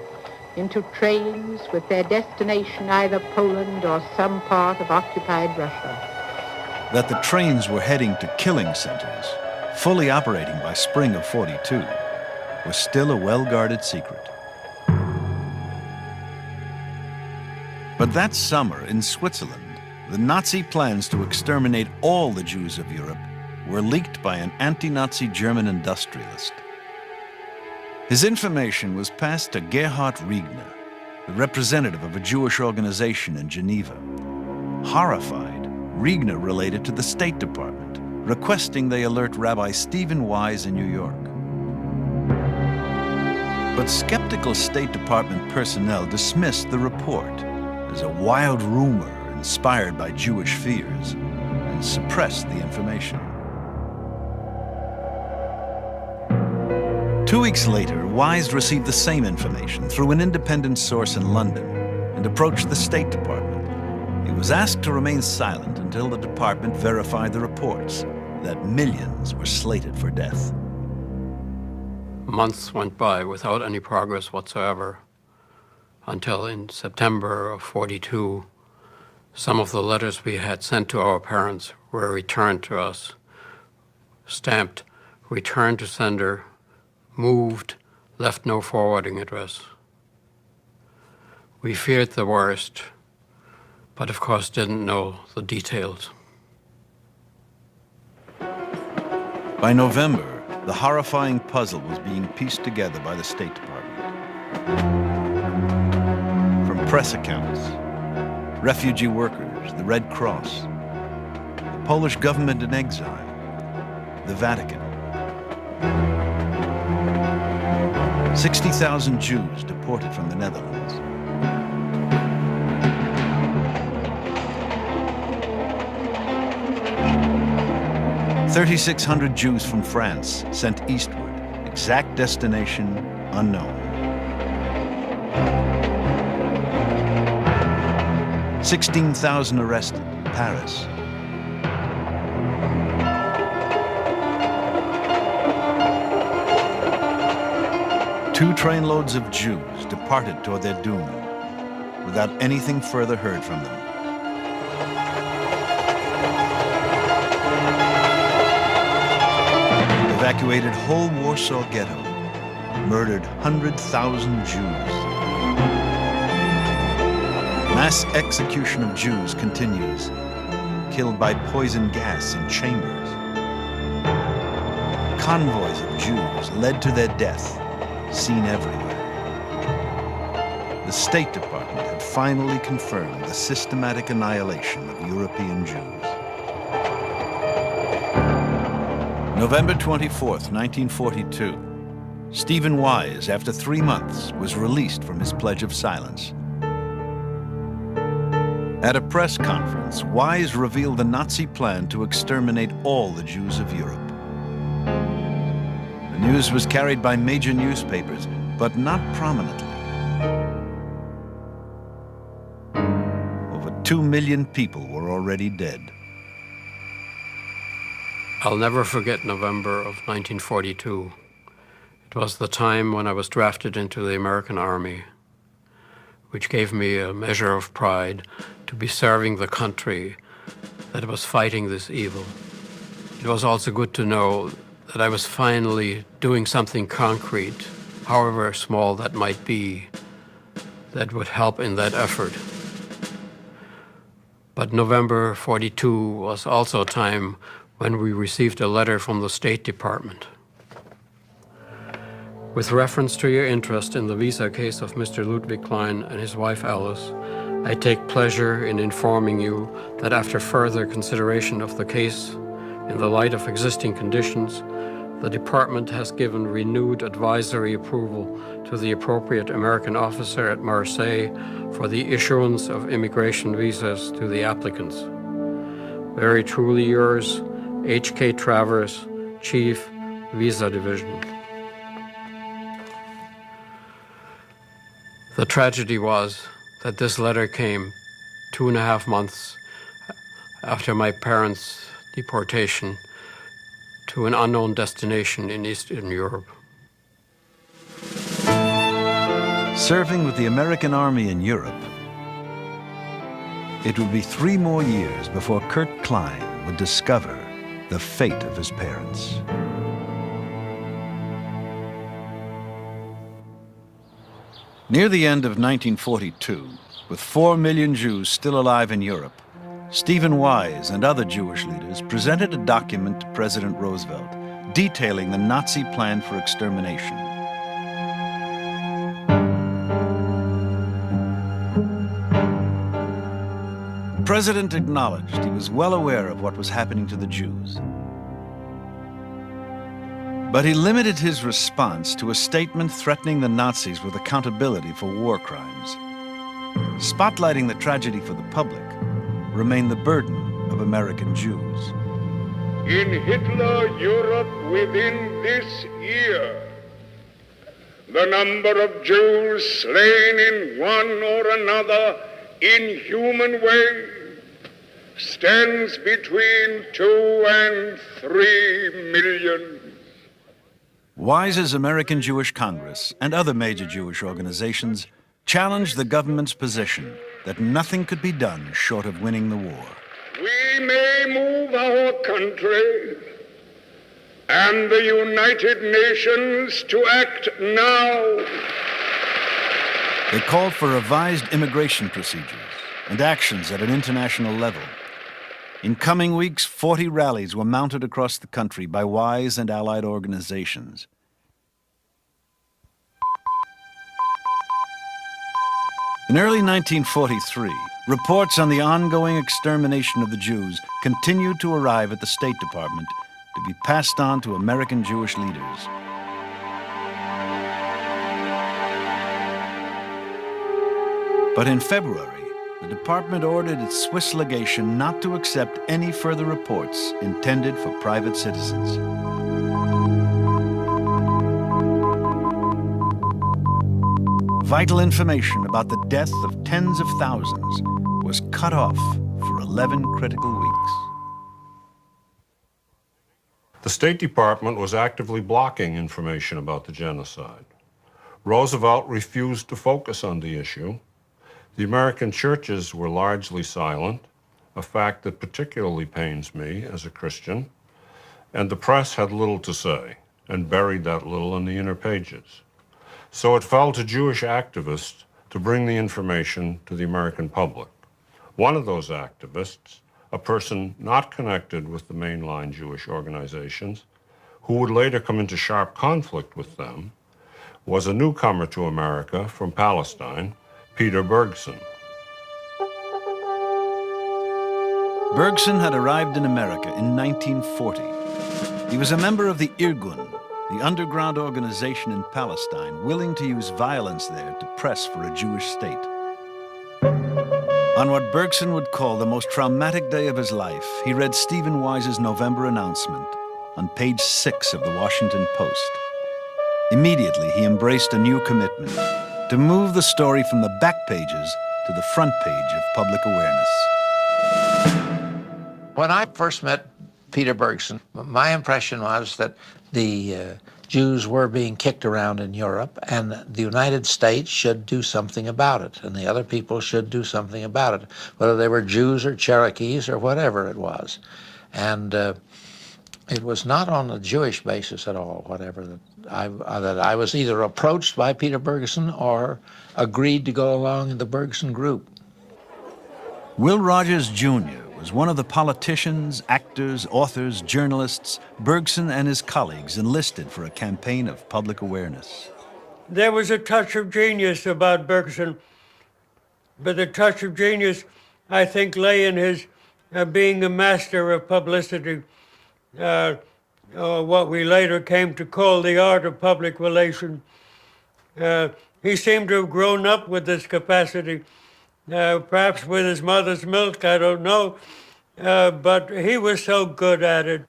into trains with their destination either Poland or some part of occupied Russia? that the trains were heading to killing centers, fully operating by spring of '42, was still a well-guarded secret. But that summer in Switzerland, the Nazi plans to exterminate all the Jews of Europe were leaked by an anti-Nazi German industrialist. His information was passed to Gerhard Riegner, the representative of a Jewish organization in Geneva. Horrified, Riegner related to the State Department, requesting they alert Rabbi Stephen Wise in New York. But skeptical State Department personnel dismissed the report as a wild rumor inspired by Jewish fears and suppressed the information. 2 weeks later, Wise received the same information through an independent source in London and approached the State Department. He was asked to remain silent until the department verified the reports that millions were slated for death. Months went by without any progress whatsoever, until in September of '42, some of the letters we had sent to our parents were returned to us, stamped, returned to sender, moved, left no forwarding address. We feared the worst, but of course didn't know the details. By November, the horrifying puzzle was being pieced together by the State Department. From press accounts, refugee workers, the Red Cross, the Polish government in exile, the Vatican. 60,000 Jews deported from the Netherlands. $3,600 Jews from France sent eastward, exact destination unknown. 16,000 arrested, Paris. Two trainloads of Jews departed toward their doom without anything further heard from them. Evacuated whole Warsaw ghetto, murdered 100,000 Jews. Mass execution of Jews continues, killed by poison gas in chambers. Convoys of Jews led to their death, seen everywhere. The State Department had finally confirmed the systematic annihilation of European Jews. November 24th, 1942, Stephen Wise, after 3 months, was released from his pledge of silence. At a press conference, Wise revealed the Nazi plan to exterminate all the Jews of Europe. The news was carried by major newspapers, but not prominently. Over 2 million people were already dead. I'll never forget November of 1942. It was the time when I was drafted into the American Army, which gave me a measure of pride to be serving the country that was fighting this evil. It was also good to know that I was finally doing something concrete, however small that might be, that would help in that effort. But November '42 was also a time when we received a letter from the State Department. With reference to your interest in the visa case of Mr. Ludwig Klein and his wife Alice, I take pleasure in informing you that after further consideration of the case in the light of existing conditions, the department has given renewed advisory approval to the appropriate American officer at Marseille for the issuance of immigration visas to the applicants. Very truly yours, H.K. Travers, Chief, Visa Division. The tragedy was that this letter came 2.5 months after my parents' deportation to an unknown destination in Eastern Europe. Serving with the American Army in Europe, it would be 3 more years before Kurt Klein, would discover the fate of his parents. Near the end of 1942, with 4 million Jews still alive in Europe, Stephen Wise and other Jewish leaders presented a document to President Roosevelt detailing the Nazi plan for extermination. The President acknowledged he was well aware of what was happening to the Jews. But he limited his response to a statement threatening the Nazis with accountability for war crimes. Spotlighting the tragedy for the public remained the burden of American Jews. In Hitler Europe within this year, the number of Jews slain in one or another inhuman way stands between 2 and 3 million. Wise's American Jewish Congress and other major Jewish organizations challenged the government's position that nothing could be done short of winning the war. We may move our country and the United Nations to act now. They called for revised immigration procedures and actions at an international level. In coming weeks, 40 rallies were mounted across the country by Wise and allied organizations. In early 1943, reports on the ongoing extermination of the Jews continued to arrive at the State Department to be passed on to American Jewish leaders. But in February, the department ordered its Swiss legation not to accept any further reports intended for private citizens. Vital information about the death of tens of thousands was cut off for 11 critical weeks. The State Department was actively blocking information about the genocide. Roosevelt refused to focus on the issue. The American churches were largely silent, a fact that particularly pains me as a Christian, and the press had little to say and buried that little in the inner pages. So it fell to Jewish activists to bring the information to the American public. One of those activists, a person not connected with the mainline Jewish organizations, who would later come into sharp conflict with them, was a newcomer to America from Palestine, Peter Bergson. Bergson had arrived in America in 1940. He was a member of the Irgun, the underground organization in Palestine willing to use violence there to press for a Jewish state. On what Bergson would call the most traumatic day of his life, he read Stephen Wise's November announcement on page 6 of the Washington Post. Immediately, he embraced a new commitment to move the story from the back pages to the front page of public awareness. When I first met Peter Bergson, my impression was that the Jews were being kicked around in Europe, and the United States should do something about it, and the other people should do something about it, whether they were Jews or Cherokees or whatever it was. And it was not on a Jewish basis at all, whatever, that I was either approached by Peter Bergson or agreed to go along in the Bergson group. Will Rogers Jr. was one of the politicians, actors, authors, journalists Bergson and his colleagues enlisted for a campaign of public awareness. There was a touch of genius about Bergson, but the touch of genius, I think, lay in his being a master of publicity, what we later came to call the art of public relation. He seemed to have grown up with this capacity, perhaps with his mother's milk, I don't know, but he was so good at it.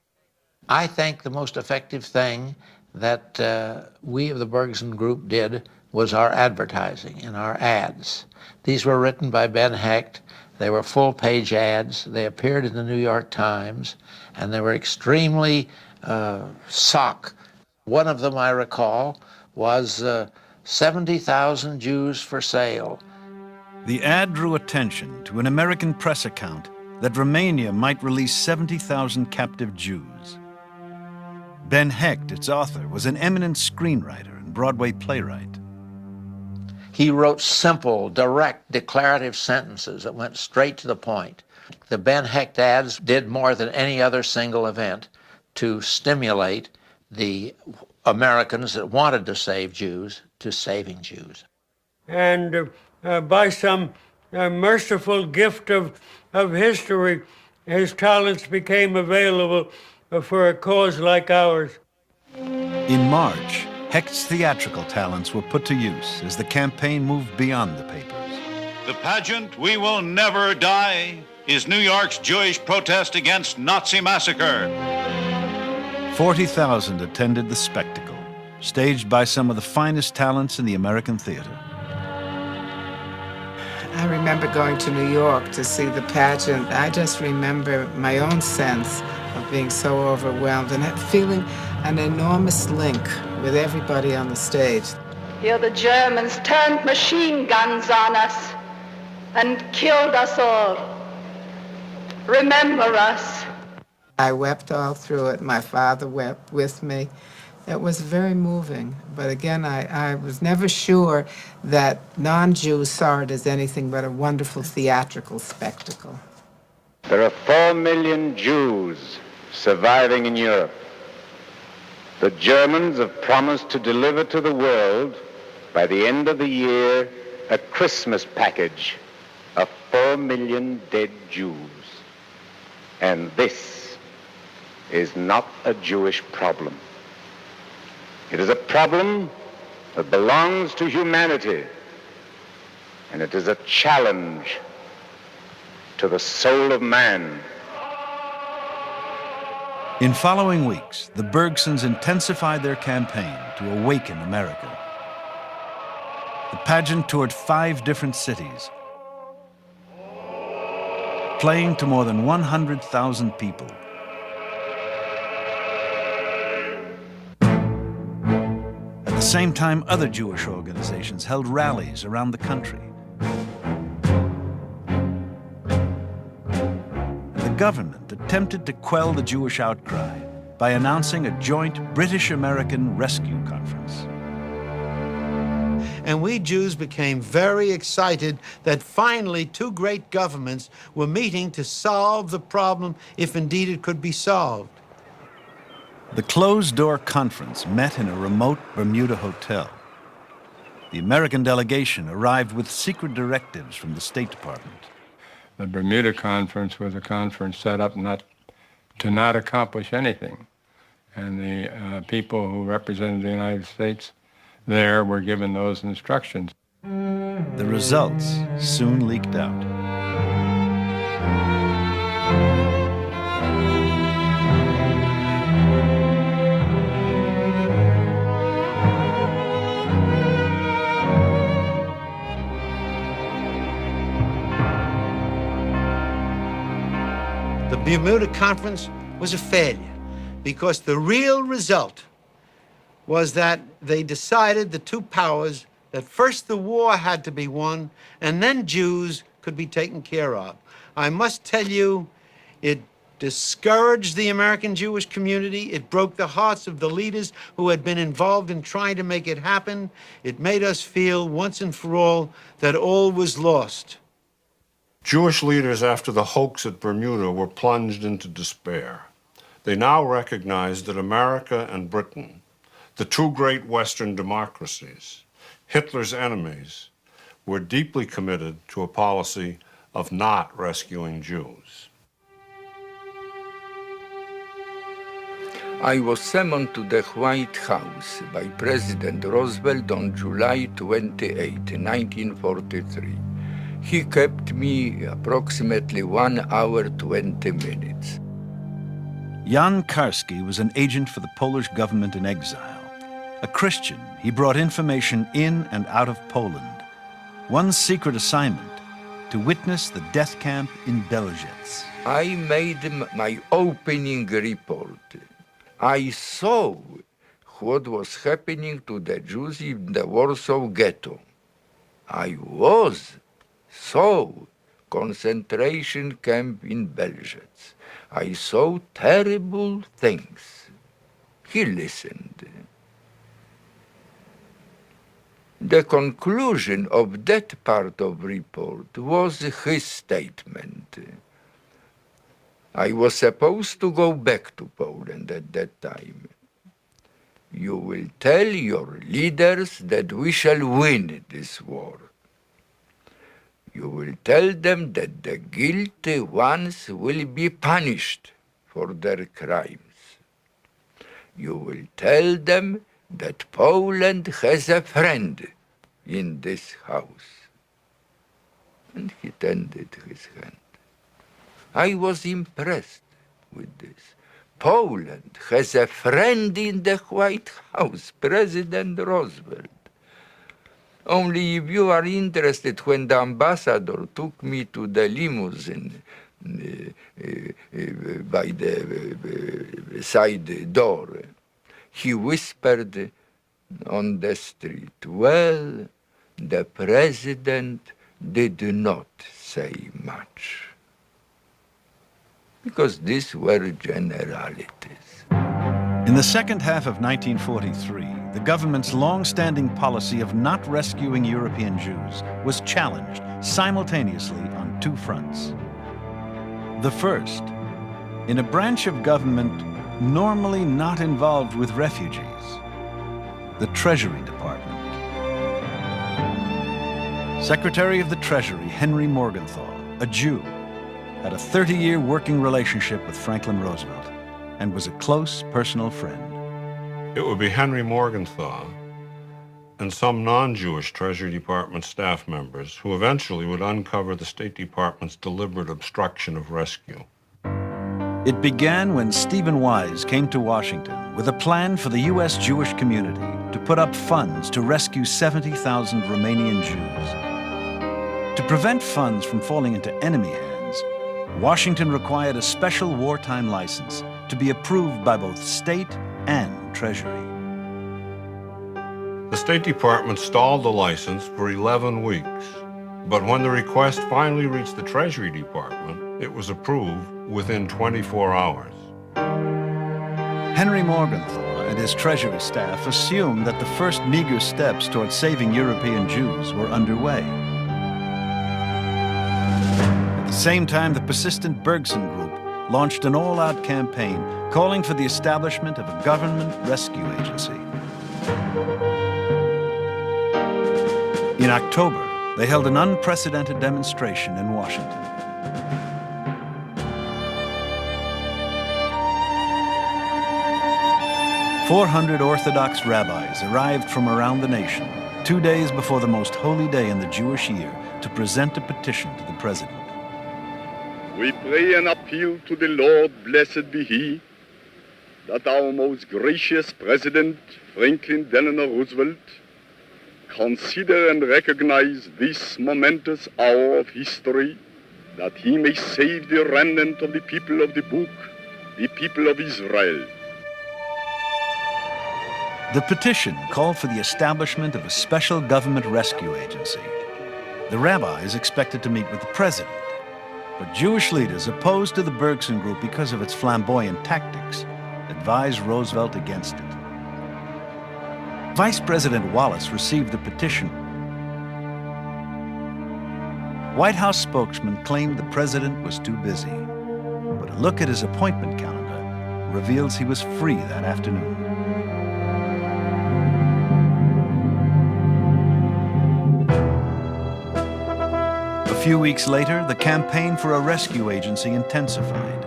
I think the most effective thing that we of the Bergson group did was our advertising and our ads. These were written by Ben Hecht. They were full-page ads. They appeared in the New York Times, and they were extremely sock. One of them, I recall, was 70,000 Jews for sale. The ad drew attention to an American press account that Romania might release 70,000 captive Jews. Ben Hecht, its author, was an eminent screenwriter and Broadway playwright. He wrote simple, direct, declarative sentences that went straight to the point. The Ben Hecht ads did more than any other single event to stimulate the Americans that wanted to save Jews to saving Jews. And by some merciful gift of history, his talents became available for a cause like ours. In March, Hecht's theatrical talents were put to use as the campaign moved beyond the papers. The pageant We Will Never Die is New York's Jewish protest against Nazi massacre. 40,000 attended the spectacle, staged by some of the finest talents in the American theater. I remember going to New York to see the pageant. I just remember my own sense of being so overwhelmed and feeling an enormous link with everybody on the stage. Here the Germans turned machine guns on us and killed us all. Remember us. I wept all through it. My father wept with me. It was very moving. But again, I was never sure that non-Jews saw it as anything but a wonderful theatrical spectacle. There are 4 million Jews surviving in Europe. The Germans have promised to deliver to the world, by the end of the year, a Christmas package of 4 million dead Jews. And this is not a Jewish problem. It is a problem that belongs to humanity, and it is a challenge to the soul of man. In following weeks, the Bergsons intensified their campaign to awaken America. The pageant toured 5 different cities, playing to more than 100,000 people. At the same time, other Jewish organizations held rallies around the country. The government attempted to quell the Jewish outcry by announcing a joint British-American rescue conference. And we Jews became very excited that finally 2 great governments were meeting to solve the problem, if indeed it could be solved. The closed-door conference met in a remote Bermuda hotel. The American delegation arrived with secret directives from the State Department. The Bermuda Conference was a conference set up to not accomplish anything. And the people who represented the United States there were given those instructions. The results soon leaked out. The Bermuda Conference was a failure because the real result was that they decided, the 2 powers, that first the war had to be won and then Jews could be taken care of. I must tell you, it discouraged the American Jewish community. It broke the hearts of the leaders who had been involved in trying to make it happen. It made us feel once and for all that all was lost. Jewish leaders after the hoax at Bermuda were plunged into despair. They now recognized that America and Britain, the 2 great Western democracies, Hitler's enemies, were deeply committed to a policy of not rescuing Jews. I was summoned to the White House by President Roosevelt on July 28, 1943. He kept me approximately 1 hour, 20 minutes. Jan Karski was an agent for the Polish government in exile. A Christian, he brought information in and out of Poland. One secret assignment, to witness the death camp in Belzec. I made my opening report. I saw what was happening to the Jews in the Warsaw Ghetto. I saw concentration camp in Belzec. I saw terrible things. He listened. The conclusion of that part of report was his statement. I was supposed to go back to Poland at that time. You will tell your leaders that we shall win this war. You will tell them that the guilty ones will be punished for their crimes. You will tell them that Poland has a friend in this house. And he tended his hand. I was impressed with this. Poland has a friend in the White House, President Roosevelt. Only if you are interested, when the ambassador took me to the limousine by the side door, he whispered on the street, well, the president did not say much. Because these were generalities. In the second half of 1943, the government's long-standing policy of not rescuing European Jews was challenged simultaneously on two fronts. The first, in a branch of government normally not involved with refugees, the Treasury Department. Secretary of the Treasury, Henry Morgenthau, a Jew, had a 30-year working relationship with Franklin Roosevelt and was a close personal friend. It would be Henry Morgenthau and some non-Jewish Treasury Department staff members who eventually would uncover the State Department's deliberate obstruction of rescue. It began when Stephen Wise came to Washington with a plan for the U.S. Jewish community to put up funds to rescue 70,000 Romanian Jews. To prevent funds from falling into enemy hands, Washington required a special wartime license to be approved by both state and Treasury. The State Department stalled the license for 11 weeks, but when the request finally reached the Treasury Department, it was approved within 24 hours. Henry Morgenthau and his Treasury staff assumed that the first meager steps toward saving European Jews were underway. At the same time, the persistent Bergson Group launched an all-out campaign calling for the establishment of a government rescue agency. In October, they held an unprecedented demonstration in Washington. "400 Orthodox rabbis arrived from around the nation 2 days before the most holy day in the Jewish year to present a petition to the president. We pray and appeal to the Lord, blessed be He, that our most gracious President, Franklin Delano Roosevelt, consider and recognize this momentous hour of history, that He may save the remnant of the people of the book, the people of Israel." The petition called for the establishment of a special government rescue agency. The rabbis expected to meet with the president, but Jewish leaders opposed to the Bergson Group because of its flamboyant tactics advised Roosevelt against it. Vice President Wallace received the petition. White House spokesman claimed the president was too busy, but a look at his appointment calendar reveals he was free that afternoon. A few weeks later, the campaign for a rescue agency intensified.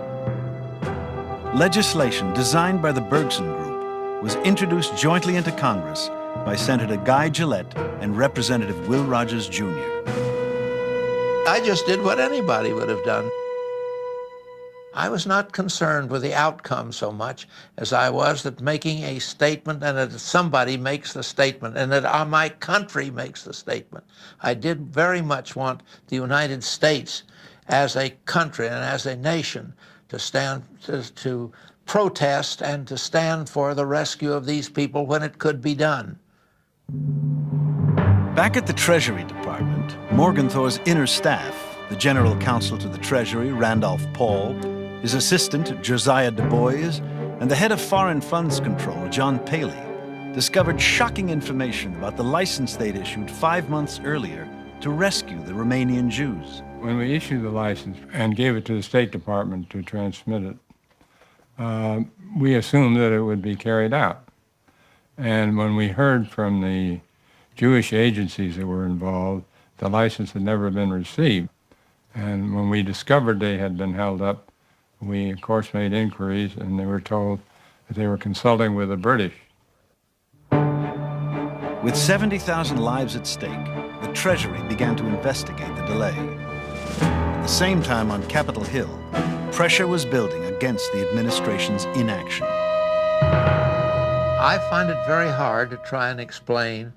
Legislation designed by the Bergson Group was introduced jointly into Congress by Senator Guy Gillette and Representative Will Rogers, Jr. I just did what anybody would have done. I was not concerned with the outcome so much as I was that making a statement and that somebody makes the statement and that my country makes the statement. I did very much want the United States as a country and as a nation to stand, to protest and to stand for the rescue of these people when it could be done. Back at the Treasury Department, Morgenthau's inner staff, the general counsel to the Treasury, Randolph Paul, his assistant, Josiah Du Bois, and the head of Foreign Funds Control, John Paley, discovered shocking information about the license they'd issued 5 months earlier to rescue the Romanian Jews. When we issued the license and gave it to the State Department to transmit it, we assumed that it would be carried out. And when we heard from the Jewish agencies that were involved, the license had never been received. And when we discovered they had been held up, we, of course, made inquiries, and they were told that they were consulting with the British. With 70,000 lives at stake, the Treasury began to investigate the delay. At the same time, on Capitol Hill, pressure was building against the administration's inaction. I find it very hard to try and explain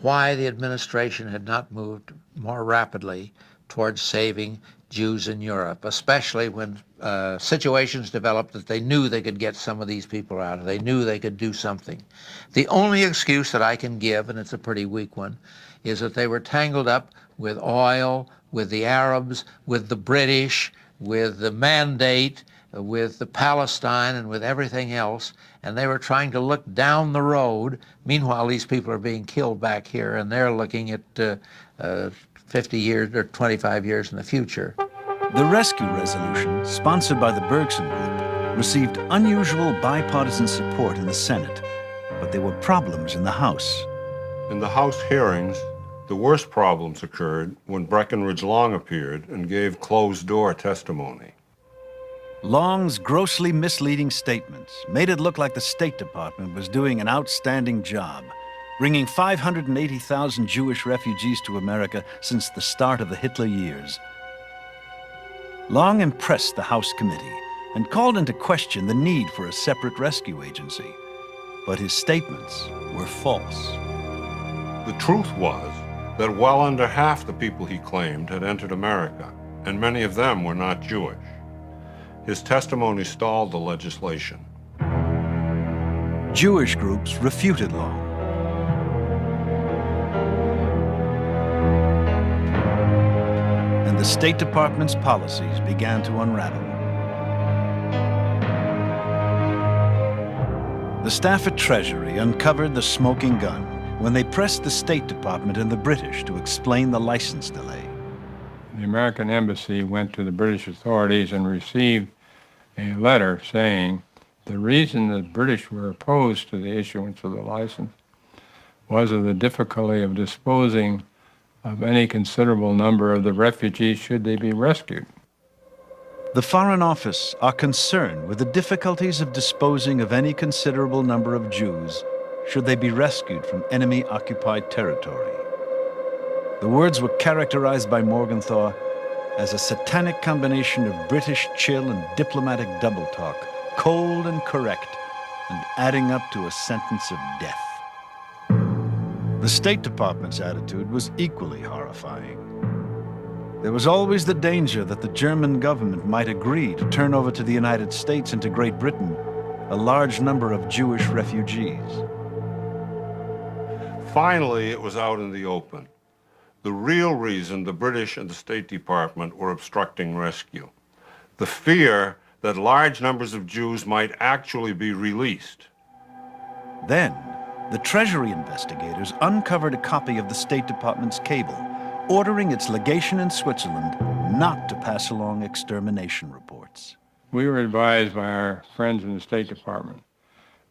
why the administration had not moved more rapidly towards saving Jews in Europe, especially when situations developed that they knew they could get some of these people out, they knew they could do something. The only excuse that I can give, and it's a pretty weak one, is that they were tangled up with oil, with the Arabs, with the British, with the mandate, with the Palestine, and with everything else, and they were trying to look down the road. Meanwhile, these people are being killed back here, and they're looking at 50 years or 25 years in the future. The rescue resolution, sponsored by the Bergson Group, received unusual bipartisan support in the Senate, but there were problems in the House. In the House hearings, the worst problems occurred when Breckinridge Long appeared and gave closed-door testimony. Long's grossly misleading statements made it look like the State Department was doing an outstanding job, bringing 580,000 Jewish refugees to America since the start of the Hitler years. Long impressed the House committee and called into question the need for a separate rescue agency, but his statements were false. The truth was that well under half the people he claimed had entered America, and many of them were not Jewish. His testimony stalled the legislation. Jewish groups refuted Long. And the State Department's policies began to unravel. The staff at Treasury uncovered the smoking gun when they pressed the State Department and the British to explain the license delay. The American embassy went to the British authorities and received a letter saying the reason the British were opposed to the issuance of the license was of the difficulty of disposing of any considerable number of the refugees should they be rescued. The Foreign Office are concerned with the difficulties of disposing of any considerable number of Jews should they be rescued from enemy-occupied territory. The words were characterized by Morgenthau as a satanic combination of British chill and diplomatic double talk, cold and correct, and adding up to a sentence of death. The State Department's attitude was equally horrifying. There was always the danger that the German government might agree to turn over to the United States and to Great Britain a large number of Jewish refugees. Finally, it was out in the open. The real reason the British and the State Department were obstructing rescue. The fear that large numbers of Jews might actually be released. Then, the Treasury investigators uncovered a copy of the State Department's cable, ordering its legation in Switzerland not to pass along extermination reports. We were advised by our friends in the State Department.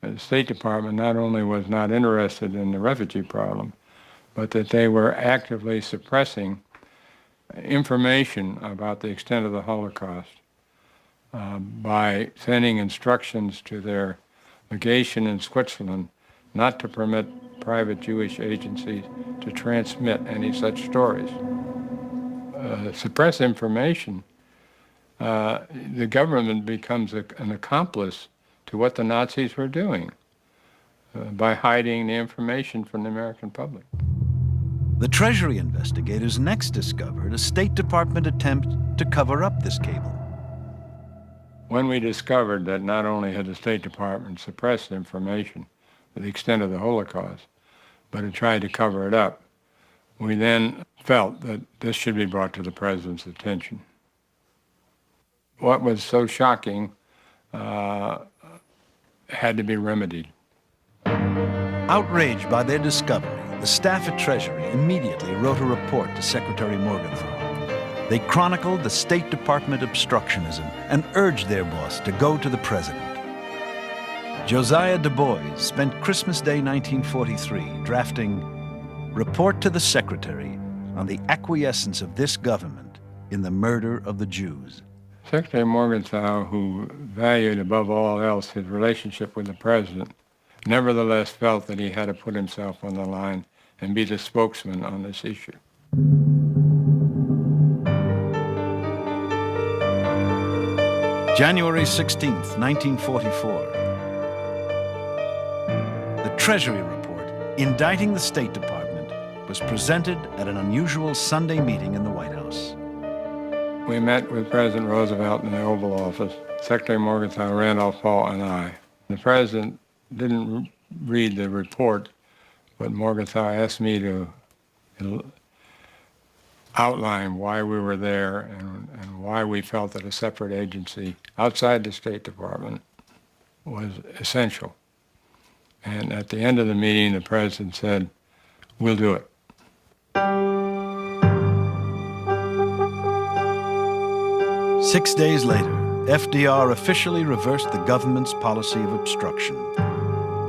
The State Department not only was not interested in the refugee problem, but that they were actively suppressing information about the extent of the Holocaust by sending instructions to their legation in Switzerland not to permit private Jewish agencies to transmit any such stories. Suppress information, the government becomes an accomplice to what the Nazis were doing by hiding the information from the American public. The Treasury investigators next discovered a State Department attempt to cover up this cable. When we discovered that not only had the State Department suppressed information to the extent of the Holocaust, but had tried to cover it up, we then felt that this should be brought to the president's attention. What was so shocking had to be remedied. Outraged by their discovery, the staff at Treasury immediately wrote a report to Secretary Morgenthau. They chronicled the State Department obstructionism and urged their boss to go to the president. Josiah Du Bois spent Christmas Day 1943 drafting Report to the Secretary on the acquiescence of this government in the murder of the Jews. Secretary Morgenthau, who valued above all else his relationship with the president, nevertheless felt that he had to put himself on the line and be the spokesman on this issue. January 16th, 1944. The Treasury report indicting the State Department was presented at an unusual Sunday meeting in the White House. We met with President Roosevelt in the Oval Office, Secretary Morgenthau, Randolph Paul, and I. The president didn't read the report, but Morgenthau asked me to outline why we were there and why we felt that a separate agency outside the State Department was essential. And at the end of the meeting, the president said, "We'll do it." Six days later, FDR officially reversed the government's policy of obstruction.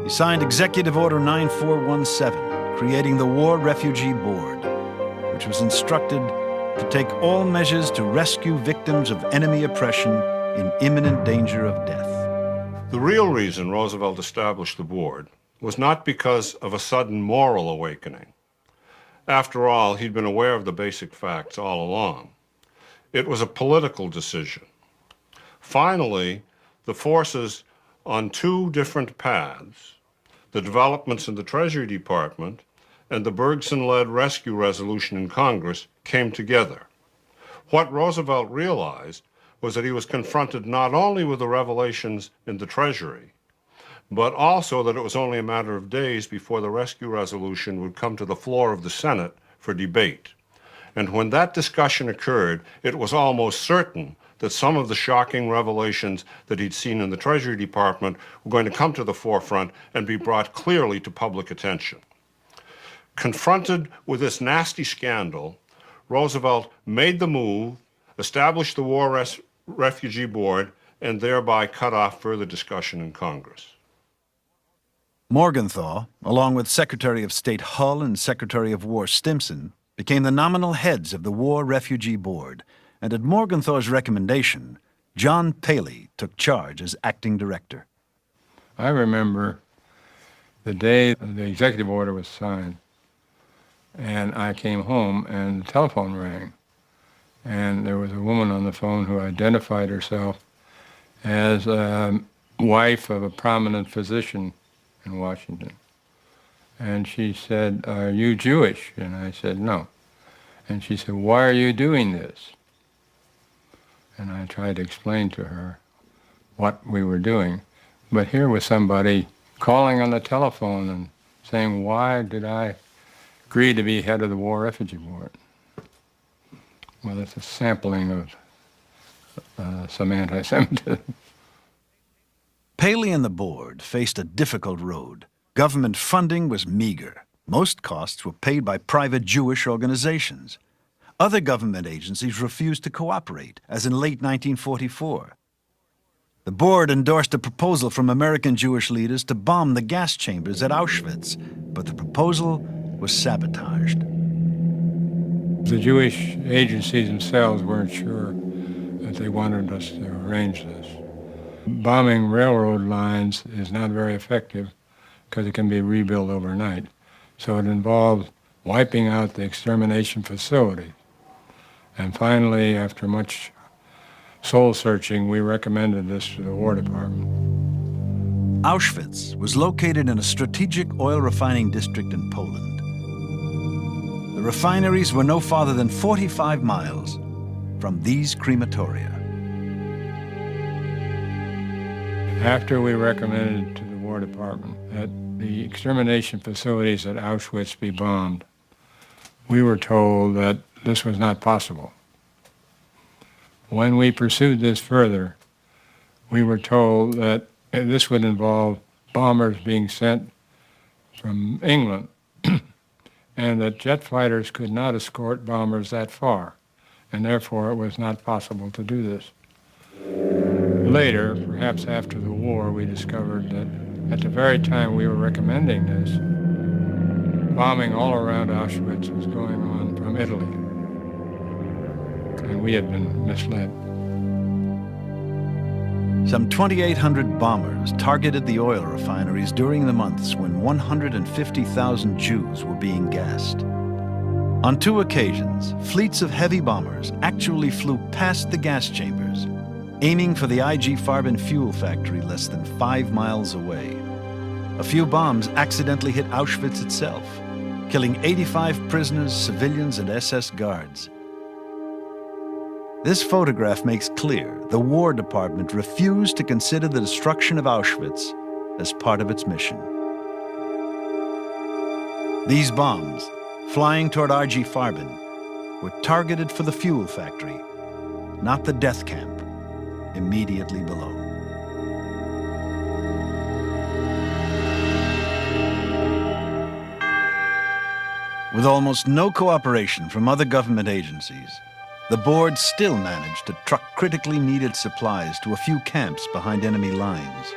He signed Executive Order 9417, creating the War Refugee Board, which was instructed to take all measures to rescue victims of enemy oppression in imminent danger of death. The real reason Roosevelt established the board was not because of a sudden moral awakening. After all, he'd been aware of the basic facts all along. It was a political decision. Finally, the forces on two different paths, the developments in the Treasury Department and the Bergson-led rescue resolution in Congress, came together. What Roosevelt realized was that he was confronted not only with the revelations in the Treasury, but also that it was only a matter of days before the rescue resolution would come to the floor of the Senate for debate. And when that discussion occurred, it was almost certain that some of the shocking revelations that he'd seen in the Treasury Department were going to come to the forefront and be brought clearly to public attention. Confronted with this nasty scandal, Roosevelt made the move, established the War Refugee Board, and thereby cut off further discussion in Congress. Morgenthau, along with Secretary of State Hull and Secretary of War Stimson, became the nominal heads of the War Refugee Board, and at Morgenthau's recommendation, John Paley took charge as acting director. I remember the day the executive order was signed, and I came home and the telephone rang, and there was a woman on the phone who identified herself as a wife of a prominent physician in Washington. And she said, "Are you Jewish?" And I said, "No." And she said, "Why are you doing this?" And I tried to explain to her what we were doing. But here was somebody calling on the telephone and saying, "Why did I agree to be head of the War Refugee Board?" Well, it's a sampling of some anti-Semitism. Paley and the board faced a difficult road. Government funding was meager. Most costs were paid by private Jewish organizations. Other government agencies refused to cooperate, as in late 1944. The board endorsed a proposal from American Jewish leaders to bomb the gas chambers at Auschwitz, but the proposal was sabotaged. The Jewish agencies themselves weren't sure that they wanted us to arrange this. Bombing railroad lines is not very effective because it can be rebuilt overnight. So it involved wiping out the extermination facility. And finally, after much soul-searching, we recommended this to the War Department. Auschwitz was located in a strategic oil refining district in Poland. The refineries were no farther than 45 miles from these crematoria. After we recommended to the War Department that the extermination facilities at Auschwitz be bombed, we were told that this was not possible. When we pursued this further, we were told that this would involve bombers being sent from England and that jet fighters could not escort bombers that far, and therefore it was not possible to do this. Later, perhaps after the war, we discovered that at the very time we were recommending this, bombing all around Auschwitz was going on from Italy, and we had been misled. Some 2,800 bombers targeted the oil refineries during the months when 150,000 Jews were being gassed. On 2 occasions, fleets of heavy bombers actually flew past the gas chambers, aiming for the IG Farben fuel factory less than 5 miles away. A few bombs accidentally hit Auschwitz itself, killing 85 prisoners, civilians, and SS guards. This photograph makes clear the War Department refused to consider the destruction of Auschwitz as part of its mission. These bombs, flying toward IG Farben, were targeted for the fuel factory, not the death camp immediately below. With almost no cooperation from other government agencies, the board still managed to truck critically needed supplies to a few camps behind enemy lines.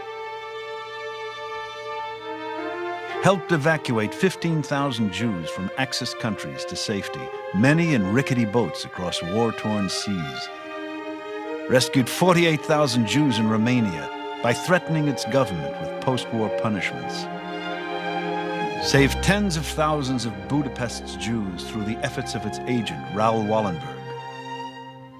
Helped evacuate 15,000 Jews from Axis countries to safety, many in rickety boats across war-torn seas. Rescued 48,000 Jews in Romania by threatening its government with post-war punishments. Saved tens of thousands of Budapest's Jews through the efforts of its agent, Raoul Wallenberg.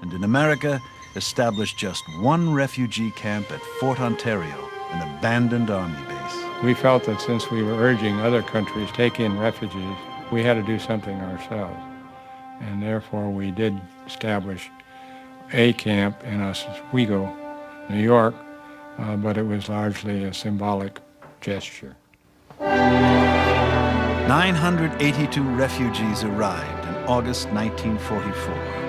And in America, established just 1 refugee camp at Fort Ontario, an abandoned army base. We felt that since we were urging other countries to take in refugees, we had to do something ourselves. And therefore we did establish a camp in Oswego, New York, but it was largely a symbolic gesture. 982 refugees arrived in August 1944.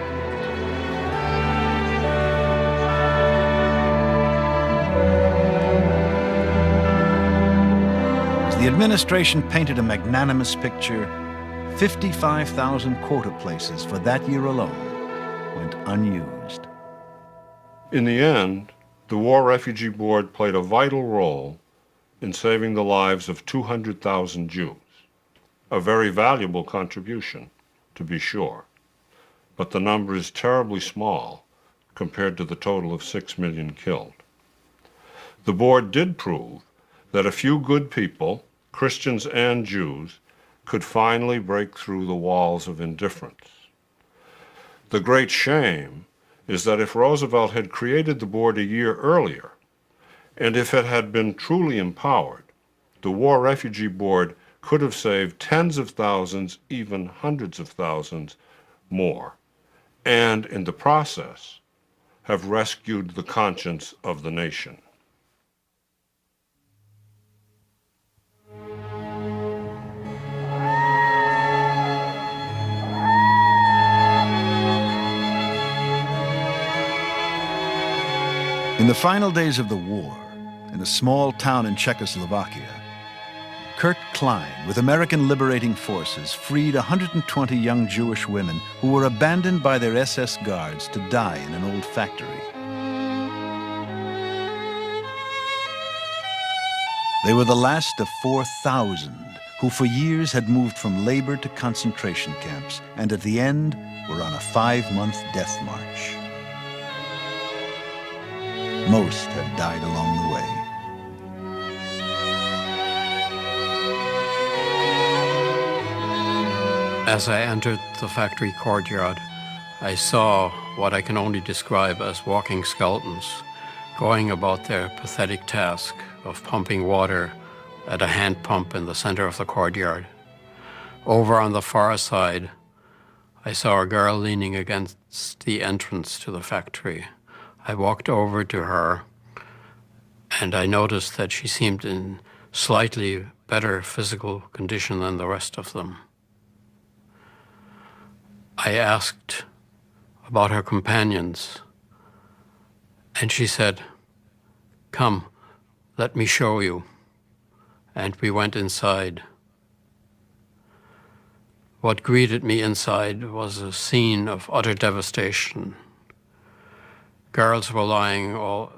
The administration painted a magnanimous picture. 55,000 quota places for that year alone went unused. In the end, the War Refugee Board played a vital role in saving the lives of 200,000 Jews. A very valuable contribution, to be sure, but the number is terribly small compared to the total of 6 million killed. The board did prove that a few good people, Christians and Jews, could finally break through the walls of indifference. The great shame is that if Roosevelt had created the board a year earlier, and if it had been truly empowered, the War Refugee Board could have saved tens of thousands, even hundreds of thousands more, and in the process have rescued the conscience of the nation. In the final days of the war, in a small town in Czechoslovakia, Kurt Klein, with American Liberating Forces, freed 120 young Jewish women who were abandoned by their SS guards to die in an old factory. They were the last of 4,000 who for years had moved from labor to concentration camps, and at the end were on a 5-month death march. Most had died along the way. As I entered the factory courtyard, I saw what I can only describe as walking skeletons going about their pathetic task of pumping water at a hand pump in the center of the courtyard. Over on the far side, I saw a girl leaning against the entrance to the factory. I walked over to her, and I noticed that she seemed in slightly better physical condition than the rest of them. I asked about her companions, and she said, "Come, let me show you." And we went inside. What greeted me inside was a scene of utter devastation. Girls were lying all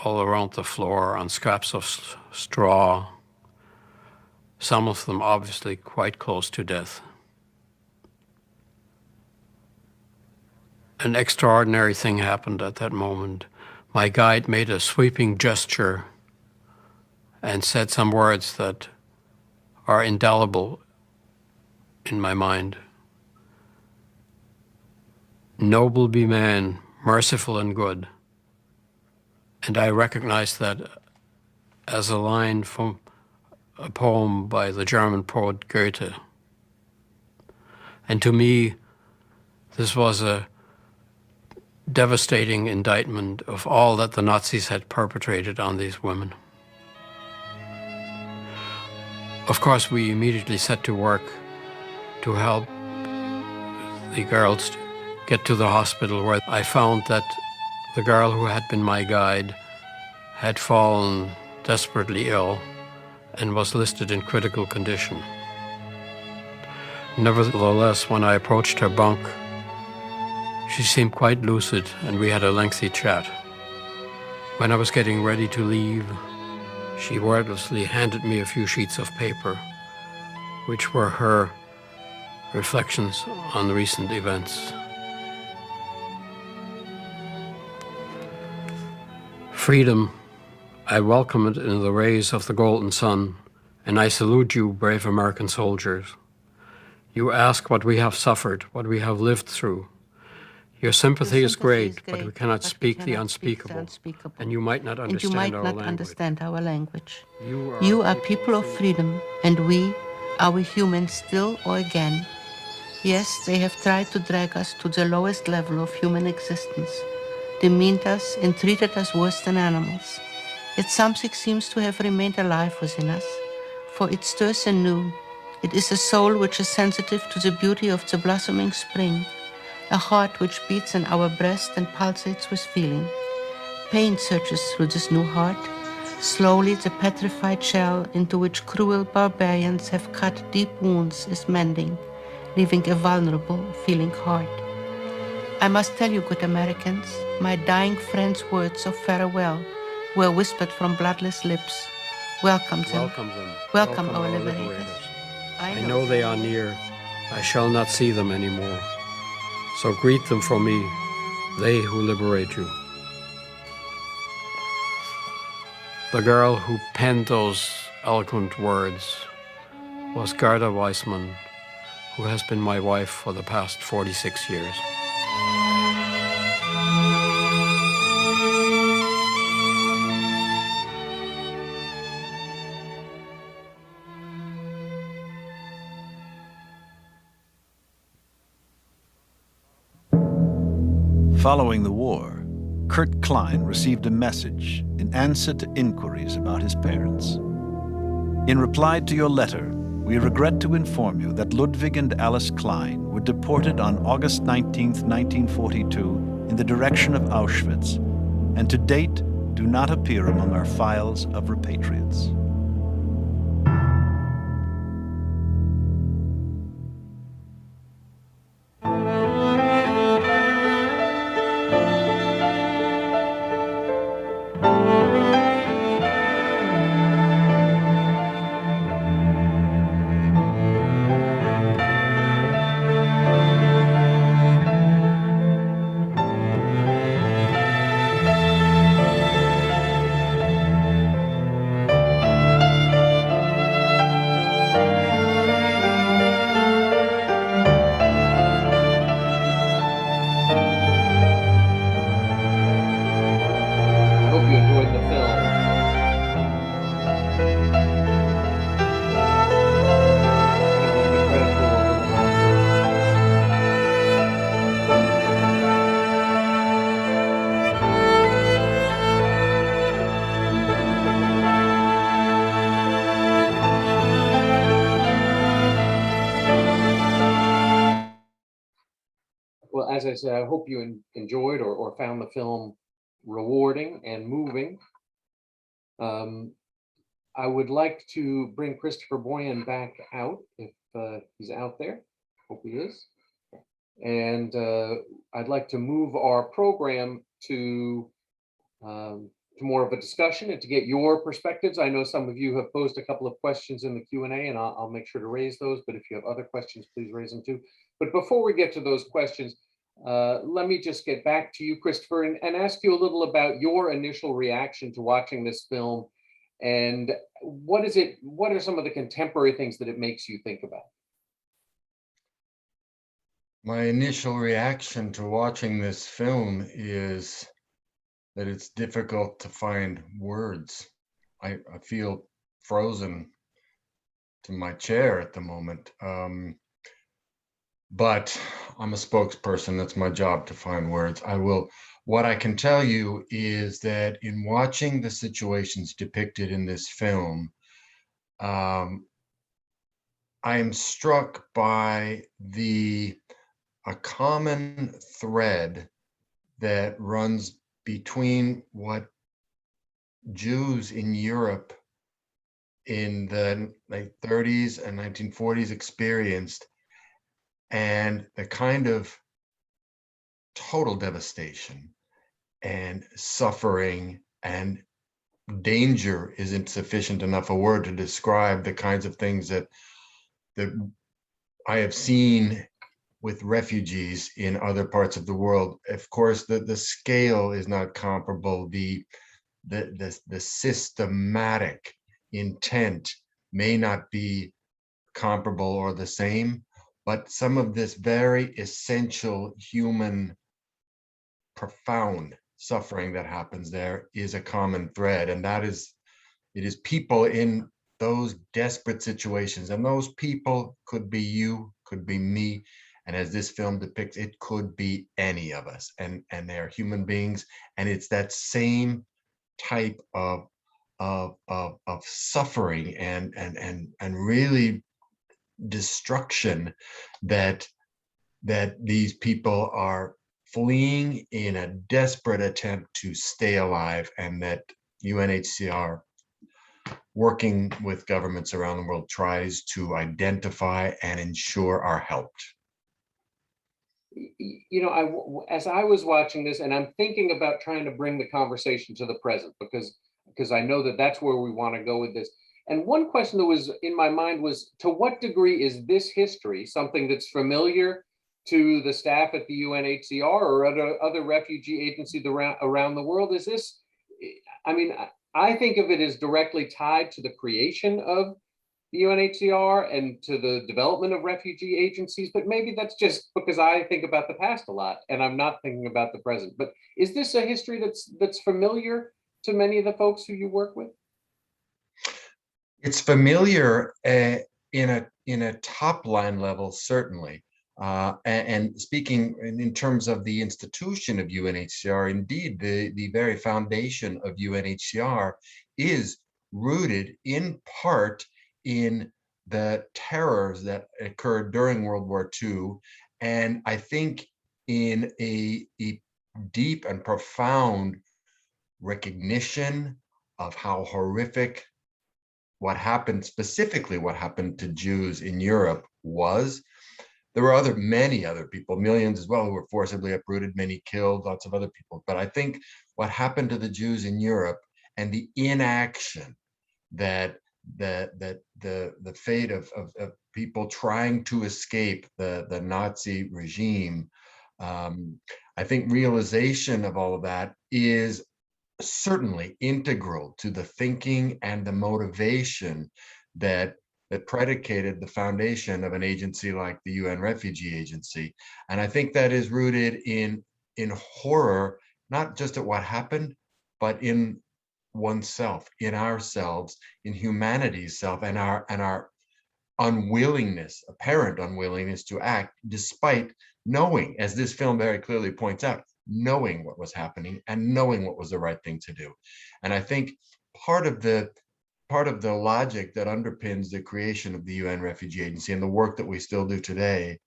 around the floor on scraps of straw, some of them obviously quite close to death. An extraordinary thing happened at that moment. My guide made a sweeping gesture and said some words that are indelible in my mind. "Noble be man, merciful and good." And I recognized that as a line from a poem by the German poet Goethe. And to me, this was a devastating indictment of all that the Nazis had perpetrated on these women. Of course, we immediately set to work to help the girls get to the hospital, where I found that the girl who had been my guide had fallen desperately ill and was listed in critical condition. Nevertheless, when I approached her bunk, she seemed quite lucid, and we had a lengthy chat. When I was getting ready to leave, she wordlessly handed me a few sheets of paper, which were her reflections on recent events. "Freedom, I welcome it in the rays of the golden sun, and I salute you, brave American soldiers. You ask what we have suffered, what we have lived through. Your sympathy is great, but we cannot speak the unspeakable, and you might not understand our language. You are people of freedom, and we, are we human still or again? Yes, they have tried to drag us to the lowest level of human existence, demeaned us and treated us worse than animals. Yet something seems to have remained alive within us, for it stirs anew. It is a soul which is sensitive to the beauty of the blossoming spring, a heart which beats in our breast and pulsates with feeling. Pain searches through this new heart. Slowly the petrified shell into which cruel barbarians have cut deep wounds is mending, leaving a vulnerable, feeling heart. I must tell you, good Americans, my dying friend's words of farewell were whispered from bloodless lips. Welcome them. Welcome our liberators. I know they are near. I shall not see them anymore. So greet them for me, they who liberate you. The girl who penned those eloquent words was Gerda Weissman, who has been my wife for the past 46 years. Following the war, Kurt Klein received a message in answer to inquiries about his parents. In reply to your letter, we regret to inform you that Ludwig and Alice Klein were deported on August 19, 1942, in the direction of Auschwitz, and to date do not appear among our files of repatriates. Well, as I said, I hope you enjoyed or found the film rewarding and moving. I would like to bring Christopher Boian back out if he's out there. Hope he is. And I'd like to move our program to more of a discussion and to get your perspectives. I know some of you have posed a couple of questions in the Q&A, and I'll make sure to raise those, but if you have other questions, please raise them too. But before we get to those questions, let me just get back to you, Christopher, and ask you a little about your initial reaction to watching this film, and what are some of the contemporary things that it makes you think about? My initial reaction to watching this film is that it's difficult to find words. I feel frozen to my chair at the moment. But I'm a spokesperson. That's my job, to find words. What I can tell you is that in watching the situations depicted in this film, I am struck by a common thread that runs between what Jews in Europe in the late 30s and 1940s experienced, and the kind of total devastation and suffering and danger isn't sufficient enough a word to describe the kinds of things that I have seen with refugees in other parts of the world. Of course, the scale is not comparable. The systematic intent may not be comparable or the same, but some of this very essential human, profound suffering that happens there is a common thread, and it is people in those desperate situations, and those people could be you, could be me, and as this film depicts, it could be any of us, and they're human beings, and it's that same type of suffering and really destruction that these people are fleeing in a desperate attempt to stay alive, and that UNHCR, working with governments around the world, tries to identify and ensure are helped. You know, as I was watching this, and I'm thinking about trying to bring the conversation to the present, because I know that that's where we want to go with this. And one question that was in my mind was, to what degree is this history something that's familiar to the staff at the UNHCR or other refugee agencies around the world? Is this, I mean, I think of it as directly tied to the creation of the UNHCR and to the development of refugee agencies, but maybe that's just because I think about the past a lot and I'm not thinking about the present. But is this a history that's familiar to many of the folks who you work with? It's familiar in a top line level, certainly. And speaking in terms of the institution of UNHCR, indeed, the very foundation of UNHCR is rooted in part in the terrors that occurred during World War II. And I think in a deep and profound recognition of how horrific what happened, specifically what happened to Jews in Europe was. There were many other people, millions as well, who were forcibly uprooted, many killed, lots of other people. But I think what happened to the Jews in Europe and the inaction that the fate of people trying to escape the Nazi regime, I think realization of all of that is certainly integral to the thinking and the motivation that predicated the foundation of an agency like the UN Refugee Agency. And I think that is rooted in horror, not just at what happened, but in oneself, in ourselves, in humanity's self, and our unwillingness, apparent unwillingness to act, despite knowing, as this film very clearly points out, knowing what was happening and knowing what was the right thing to do. And I think part of the logic that underpins the creation of the UN Refugee Agency and the work that we still do today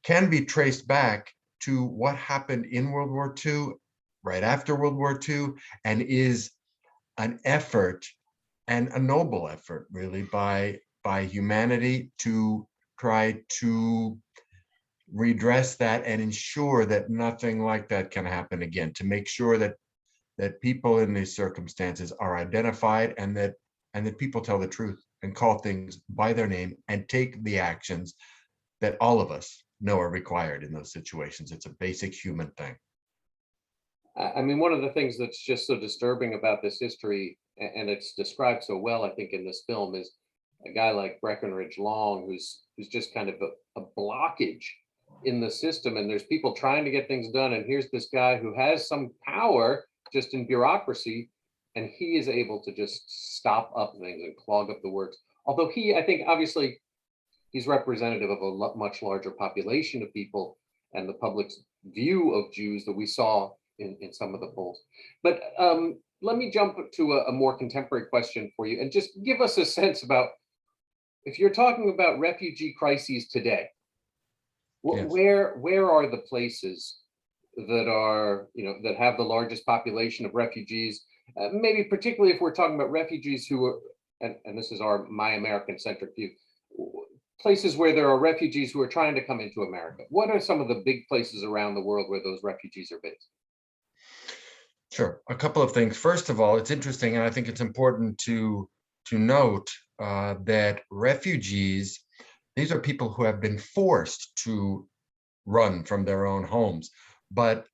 can be traced back to what happened in World War II, right after World War II, and is an effort, and a noble effort, really, by humanity to try to redress that and ensure that nothing like that can happen again, to make sure that people in these circumstances are identified, and that people tell the truth and call things by their name and take the actions that all of us know are required in those situations. It's a basic human thing. I mean, one of the things that's just so disturbing about this history, and it's described so well, I think, in this film, is a guy like Breckinridge Long, who's just kind of a blockage in the system. And there's people trying to get things done. And here's this guy who has some power just in bureaucracy, and he is able to just stop up things and clog up the works. Although I think, obviously, he's representative of a much larger population of people and the public's view of Jews that we saw in some of the polls. But let me jump to a more contemporary question for you, and just give us a sense about, if you're talking about refugee crises today, Yes. where are the places that are, that have the largest population of refugees? Maybe particularly if we're talking about refugees who are, and this is my American-centric view, places where there are refugees who are trying to come into America. What are some of the big places around the world where those refugees are based? Sure. A couple of things. First of all, it's interesting, and I think it's important to note that refugees, these are people who have been forced to run from their own homes. But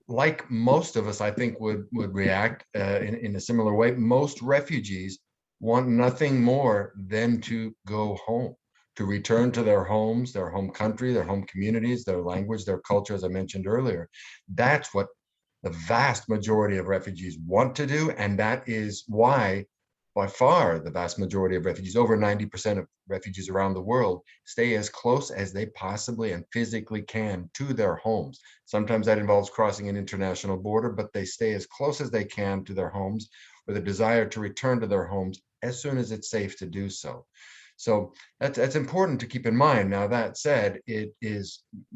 like most of us, I think, would react in a similar way, most refugees want nothing more than to go home, to return to their homes, their home country, their home communities, their language, their culture, as I mentioned earlier. That's what the vast majority of refugees want to do, and that is why, by far, the vast majority of refugees, over 90% of refugees around the world, stay as close as they possibly and physically can to their homes. Sometimes that involves crossing an international border, but they stay as close as they can to their homes, with a desire to return to their homes as soon as it's safe to do so. So that's important to keep in mind. Now, that said,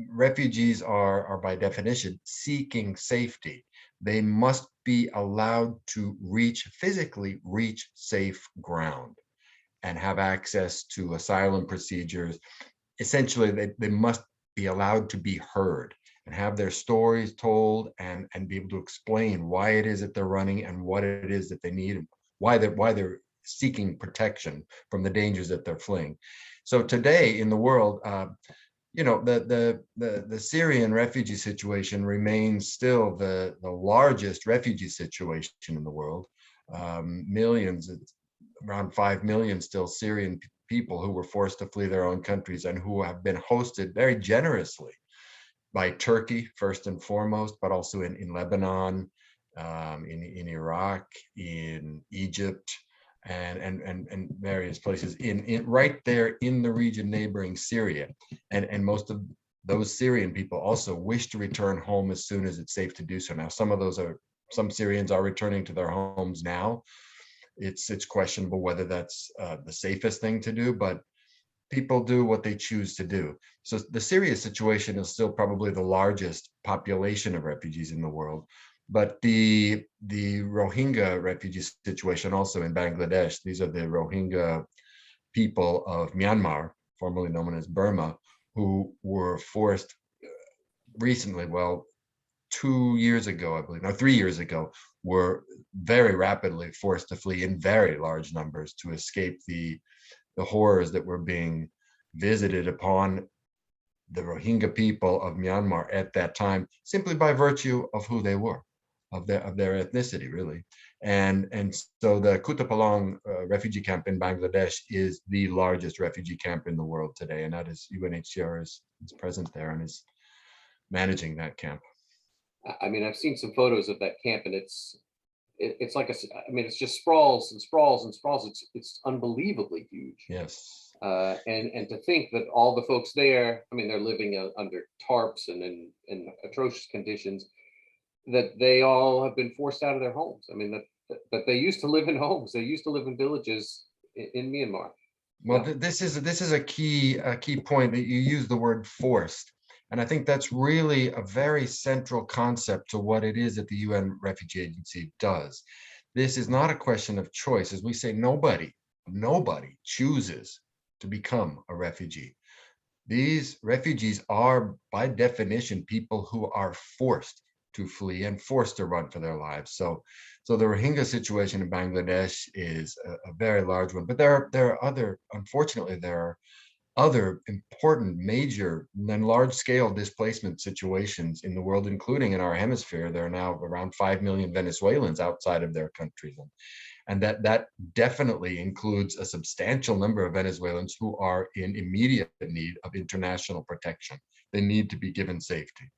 refugees are by definition seeking safety. They must be allowed to physically reach safe ground and have access to asylum procedures. Essentially, they must be allowed to be heard and have their stories told, and be able to explain why it is that they're running and what it is that they need, and why they're seeking protection from the dangers that they're fleeing. So today in the world, the Syrian refugee situation remains still the largest refugee situation in the world. Millions, around 5 million still Syrian people who were forced to flee their own countries, and who have been hosted very generously by Turkey, first and foremost, but also in Lebanon, in Iraq, in Egypt, and various places in right there in the region neighboring Syria. And most of those Syrian people also wish to return home as soon as it's safe to do so. Now, some Syrians are returning to their homes now. It's questionable whether that's the safest thing to do, but people do what they choose to do. So the Syria situation is still probably the largest population of refugees in the world. But the Rohingya refugee situation also in Bangladesh, these are the Rohingya people of Myanmar, formerly known as Burma, who were forced recently, 2 years ago, I believe, no, 3 years ago, were very rapidly forced to flee in very large numbers to escape the horrors that were being visited upon the Rohingya people of Myanmar at that time, simply by virtue of who they were, of their ethnicity, really. And so the Kutupalong refugee camp in Bangladesh is the largest refugee camp in the world today, and that is UNHCR is present there and is managing that camp. I mean, I've seen some photos of that camp, and it's like it's just sprawls and sprawls and sprawls. It's unbelievably huge. Yes. And to think that all the folks there, I mean, they're living under tarps and in atrocious conditions, that they all have been forced out of their homes. I mean, that they used to live in homes, they used to live in villages in Myanmar. Well, this is a key point that you use the word forced. And I think that's really a very central concept to what it is that the UN Refugee Agency does. This is not a question of choice. As we say, nobody chooses to become a refugee. These refugees are, by definition, people who are forced to flee and forced to run for their lives. So the Rohingya situation in Bangladesh is a very large one. But there are other, unfortunately, there are other important, major, and large-scale displacement situations in the world, including in our hemisphere. There are now around 5 million Venezuelans outside of their countries. And that definitely includes a substantial number of Venezuelans who are in immediate need of international protection. They need to be given safety.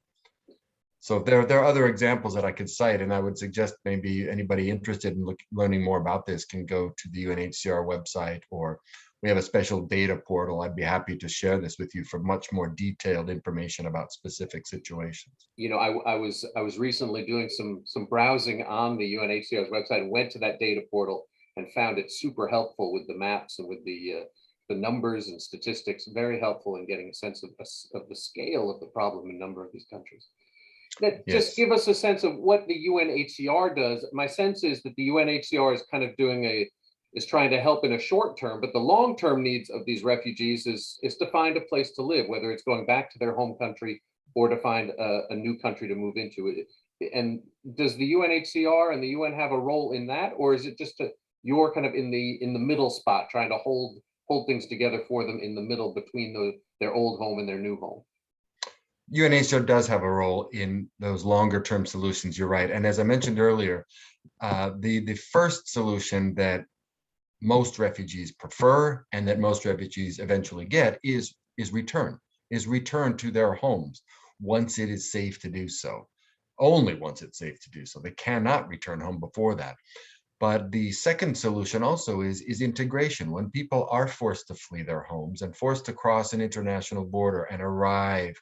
So there are other examples that I could cite, and I would suggest maybe anybody interested in learning more about this can go to the UNHCR website, or we have a special data portal. I'd be happy to share this with you for much more detailed information about specific situations. You know, I was recently doing some browsing on the UNHCR's website and went to that data portal and found it super helpful with the maps and with the numbers and statistics. Very helpful in getting a sense of the scale of the problem in a number of these countries. That just give us a sense of what the UNHCR does. My sense is that the UNHCR is kind of is trying to help in a short term, but the long-term needs of these refugees is to find a place to live, whether it's going back to their home country or to find a new country to move into. And does the UNHCR and the UN have a role in that, or is it just you're kind of in the middle spot, trying to hold things together for them in the middle between their old home and their new home? UNHCR does have a role in those longer term solutions, you're right. And as I mentioned earlier, the first solution that most refugees prefer and that most refugees eventually get is return to their homes once it is safe to do so. Only once it's safe to do so. They cannot return home before that. But the second solution also is integration. When people are forced to flee their homes and forced to cross an international border and arrive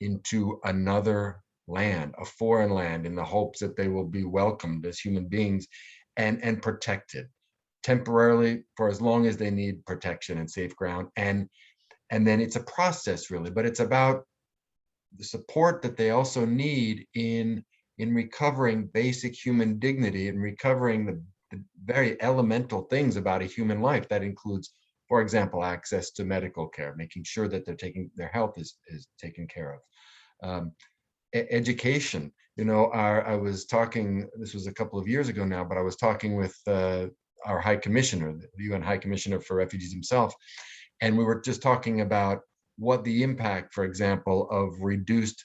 into another land, a foreign land, in the hopes that they will be welcomed as human beings and protected temporarily for as long as they need protection and safe ground. And then it's a process, really, but it's about the support that they also need in recovering basic human dignity and recovering the very elemental things about a human life. That includes, for example, access to medical care, making sure that their health is taken care of. Education, you know, I was talking, this was a couple of years ago now, but I was talking with our High Commissioner, the UN High Commissioner for Refugees himself, and we were just talking about what the impact, for example, of reduced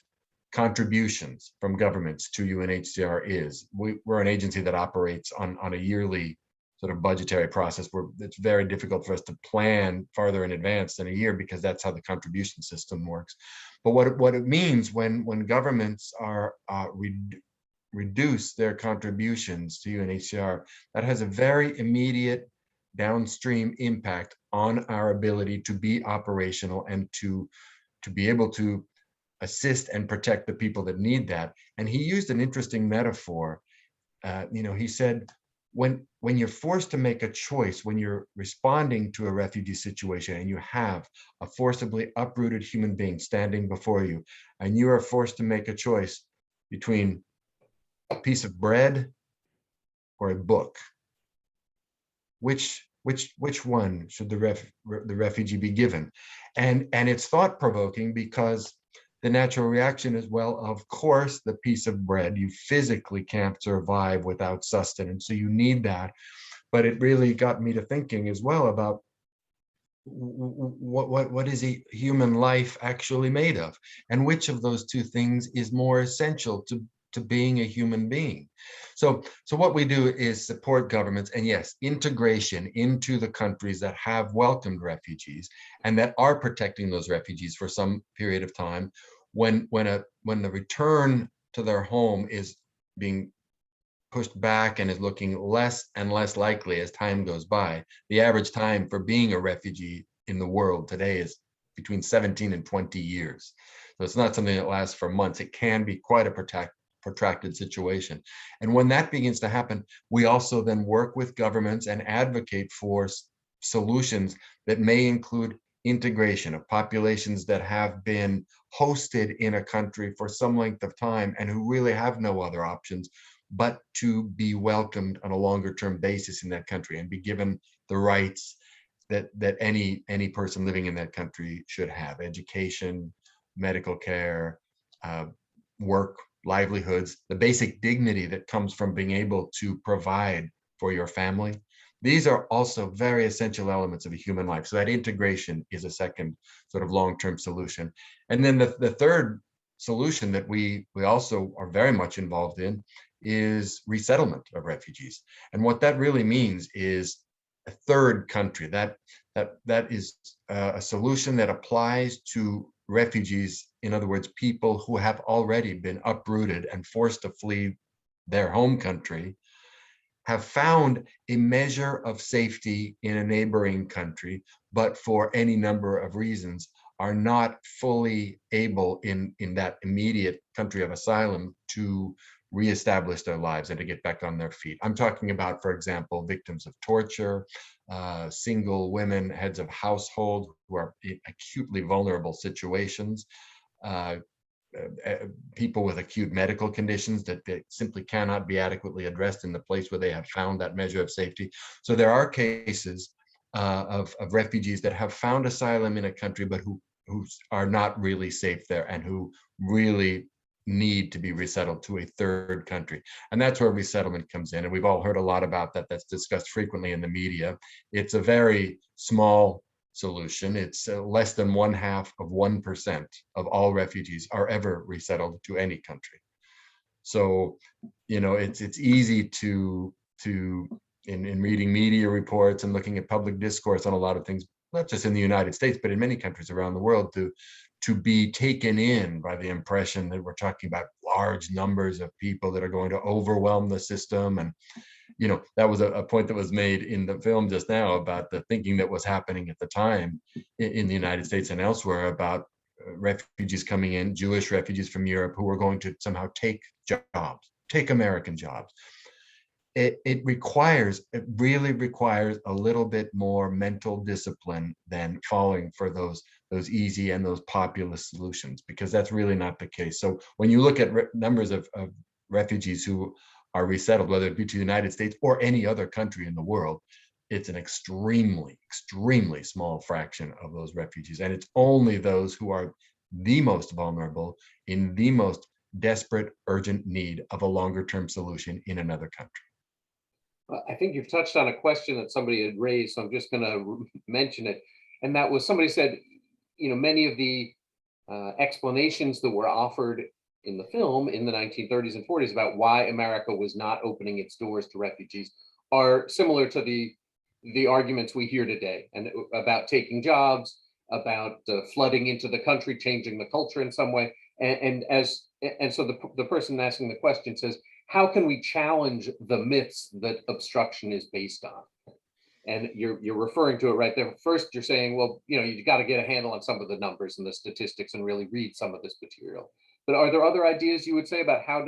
contributions from governments to UNHCR is. We're an agency that operates on a yearly sort of budgetary process where it's very difficult for us to plan farther in advance than a year because that's how the contribution system works. But what it means when governments are reduce their contributions to UNHCR, that has a very immediate downstream impact on our ability to be operational and to be able to assist and protect the people that need that. And he used an interesting metaphor. You know, he said, when you're forced to make a choice, when you're responding to a refugee situation and you have a forcibly uprooted human being standing before you, and you are forced to make a choice between a piece of bread or a book, which one should the refugee be given? And it's thought-provoking because the natural reaction is, well, of course, the piece of bread, you physically can't survive without sustenance, so you need that. But it really got me to thinking as well about what is a human life actually made of, and which of those two things is more essential to being a human being. So what we do is support governments, and yes, integration into the countries that have welcomed refugees and that are protecting those refugees for some period of time. When the return to their home is being pushed back and is looking less and less likely as time goes by. The average time for being a refugee in the world today is between 17 and 20 years. So it's not something that lasts for months. It can be quite a protracted situation. And when that begins to happen, we also then work with governments and advocate for solutions that may include integration of populations that have been hosted in a country for some length of time and who really have no other options but to be welcomed on a longer term basis in that country and be given the rights that any person living in that country should have: education, medical care, work, livelihoods, the basic dignity that comes from being able to provide for your family. These are also very essential elements of a human life. So that integration is a second sort of long-term solution. And then the third solution that we also are very much involved in is resettlement of refugees. And what that really means is a third country. That is a solution that applies to refugees, in other words, people who have already been uprooted and forced to flee their home country, have found a measure of safety in a neighboring country, but for any number of reasons are not fully able in that immediate country of asylum to reestablish their lives and to get back on their feet. I'm talking about, for example, victims of torture, single women, heads of household who are in acutely vulnerable situations, people with acute medical conditions that simply cannot be adequately addressed in the place where they have found that measure of safety. So there are cases of refugees that have found asylum in a country, but who are not really safe there and who really need to be resettled to a third country. And that's where resettlement comes in. And we've all heard a lot about that. That's discussed frequently in the media. It's a very small solution. It's less than 0.5% of all refugees are ever resettled to any country. So, you know, it's easy to in reading media reports and looking at public discourse on a lot of things, not just in the United States, but in many countries around the world, to be taken in by the impression that we're talking about large numbers of people that are going to overwhelm the system. And, you know, that was a point that was made in the film just now about the thinking that was happening at the time in the United States and elsewhere about refugees coming in, Jewish refugees from Europe, who were going to somehow take jobs, take American jobs. It really requires a little bit more mental discipline than falling for those easy and those populist solutions, because that's really not the case. So when you look at numbers of refugees who are resettled, whether it be to the United States or any other country in the world, it's an extremely, extremely small fraction of those refugees. And it's only those who are the most vulnerable, in the most desperate, urgent need of a longer term solution in another country. I think you've touched on a question that somebody had raised, so I'm just going to mention it. And that was, somebody said, you know, many of the explanations that were offered in the film in the 1930s and 40s about why America was not opening its doors to refugees are similar to the arguments we hear today, and about taking jobs, about flooding into the country, changing the culture in some way. And so the person asking the question says, how can we challenge the myths that obstruction is based on? And you're referring to it right there. First, you're saying, well, you know, you got to get a handle on some of the numbers and the statistics and really read some of this material. But are there other ideas you would say about how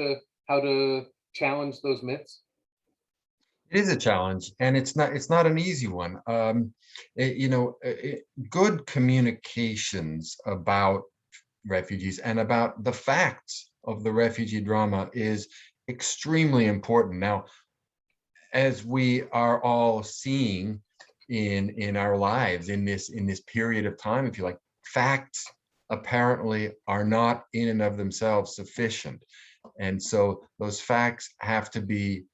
to challenge those myths? It is a challenge, and it's not an easy one. Good communications about refugees and about the facts of the refugee drama is extremely important. Now, as we are all seeing in our lives in this period of time, if you like, facts apparently are not in and of themselves sufficient, and so those facts have to be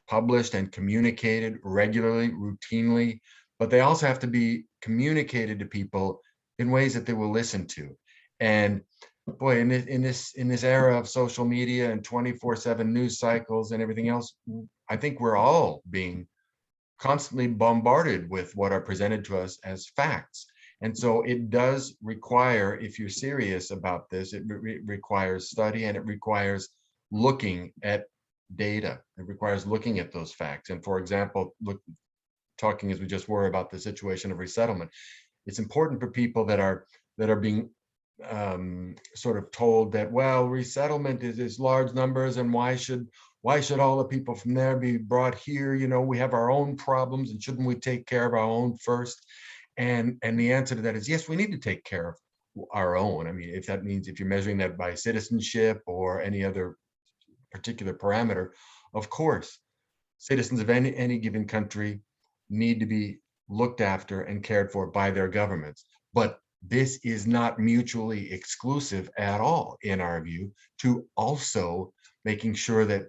published and communicated regularly, routinely, but they also have to be communicated to people in ways that they will listen to. And boy, in this era of social media and 24/7 news cycles and everything else, I think we're all being constantly bombarded with what are presented to us as facts. And so it does require, if you're serious about this, it requires study, and it requires looking at data. It requires looking at those facts. And for example, talking as we just were about the situation of resettlement, it's important for people that are being sort of told that, well, resettlement is large numbers, and why should all the people from there be brought here? You know, we have our own problems, and shouldn't we take care of our own first? And the answer to that is yes, we need to take care of our own. I mean, if that means, if you're measuring that by citizenship or any other particular parameter, of course, citizens of any given country need to be looked after and cared for by their governments. But this is not mutually exclusive at all, in our view, to also making sure that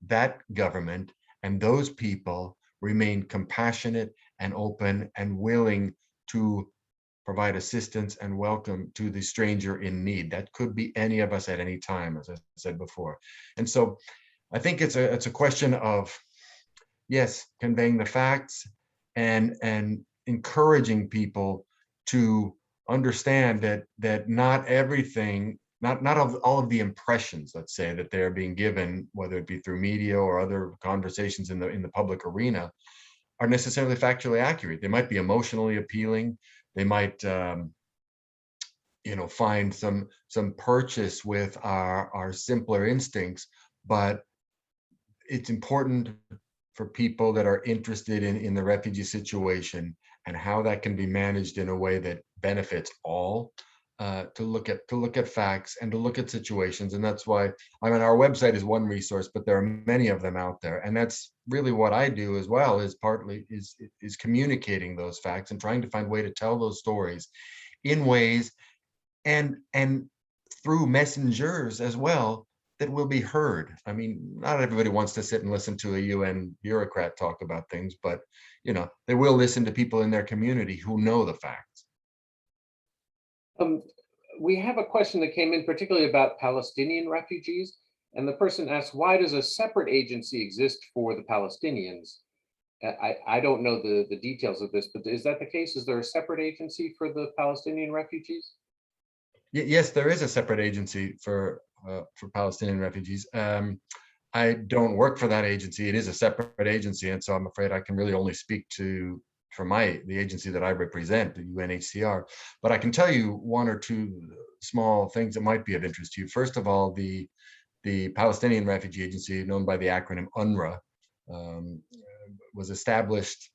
that government and those people remain compassionate and open and willing to provide assistance and welcome to the stranger in need. That could be any of us at any time, as I said before. And so I think it's a question of, yes, conveying the facts and encouraging people to understand that not everything, not all of the impressions, let's say, that they're being given, whether it be through media or other conversations in the public arena, are necessarily factually accurate. They might be emotionally appealing. They might find some purchase with our simpler instincts, but it's important for people that are interested in the refugee situation and how that can be managed in a way that benefits all, to look at facts and to look at situations. And that's why, I mean, our website is one resource, but there are many of them out there. And that's really what I do as well, is partly is communicating those facts and trying to find a way to tell those stories in ways and through messengers as well that will be heard. I mean, not everybody wants to sit and listen to a UN bureaucrat talk about things, but they will listen to people in their community who know the facts. We have a question that came in particularly about Palestinian refugees, and the person asks, why does a separate agency exist for the Palestinians? I don't know the details of this, but is that the case? Is there a separate agency for the Palestinian refugees? Yes, there is a separate agency for Palestinian refugees. I don't work for that agency. It is a separate agency, and so I'm afraid I can really only speak for the agency that I represent, the UNHCR. But I can tell you one or two small things that might be of interest to you. First of all, the Palestinian Refugee Agency, known by the acronym UNRWA, was established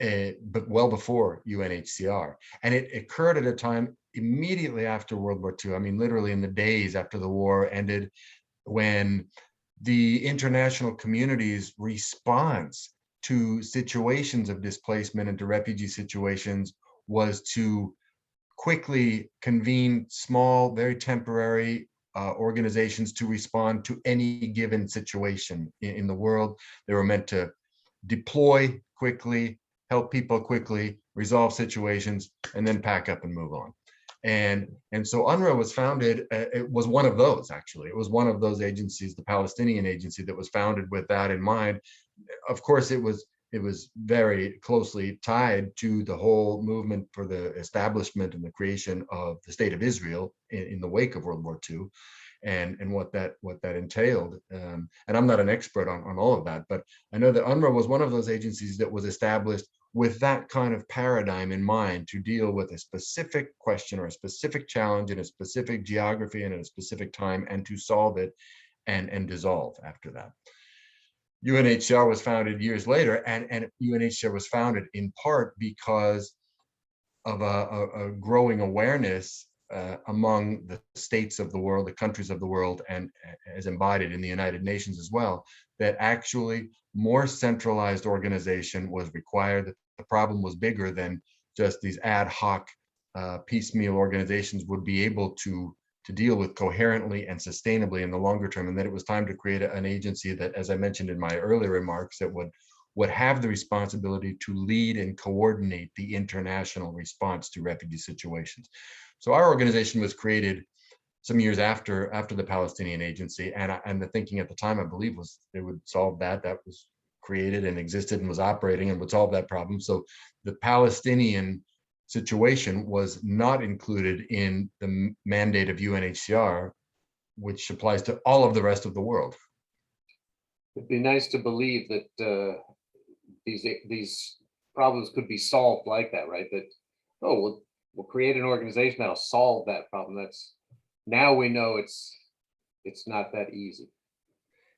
but well before UNHCR, and it occurred at a time immediately after World War II. I mean, literally in the days after the war ended, when the international community's response to situations of displacement and to refugee situations was to quickly convene small, very temporary organizations to respond to any given situation in the world. They were meant to deploy quickly, help people quickly, resolve situations, and then pack up and move on. And so UNRWA was founded, it was one of those, actually. It was one of those agencies, the Palestinian agency, that was founded with that in mind. Of course, it was very closely tied to the whole movement for the establishment and the creation of the State of Israel in the wake of World War II, and what that entailed. And I'm not an expert on all of that, but I know that UNRWA was one of those agencies that was established with that kind of paradigm in mind, to deal with a specific question or a specific challenge in a specific geography and at a specific time, and to solve it and dissolve after that. UNHCR was founded years later, and UNHCR was founded in part because of a growing awareness among the states of the world, the countries of the world, and as embodied in the United Nations as well, that actually more centralized organization was required. That the problem was bigger than just these ad hoc piecemeal organizations would be able to deal with coherently and sustainably in the longer term, and that it was time to create an agency that, as I mentioned in my earlier remarks, that would have the responsibility to lead and coordinate the international response to refugee situations. So our organization was created some years after the Palestinian Agency, and the thinking at the time, I believe, was they would solve that. That was created and existed and was operating and would solve that problem. So the Palestinian situation was not included in the mandate of UNHCR, which applies to all of the rest of the world. It'd be nice to believe that these problems could be solved like that, right? That, oh, well, we'll create an organization that'll solve that problem. That's now we know it's not that easy.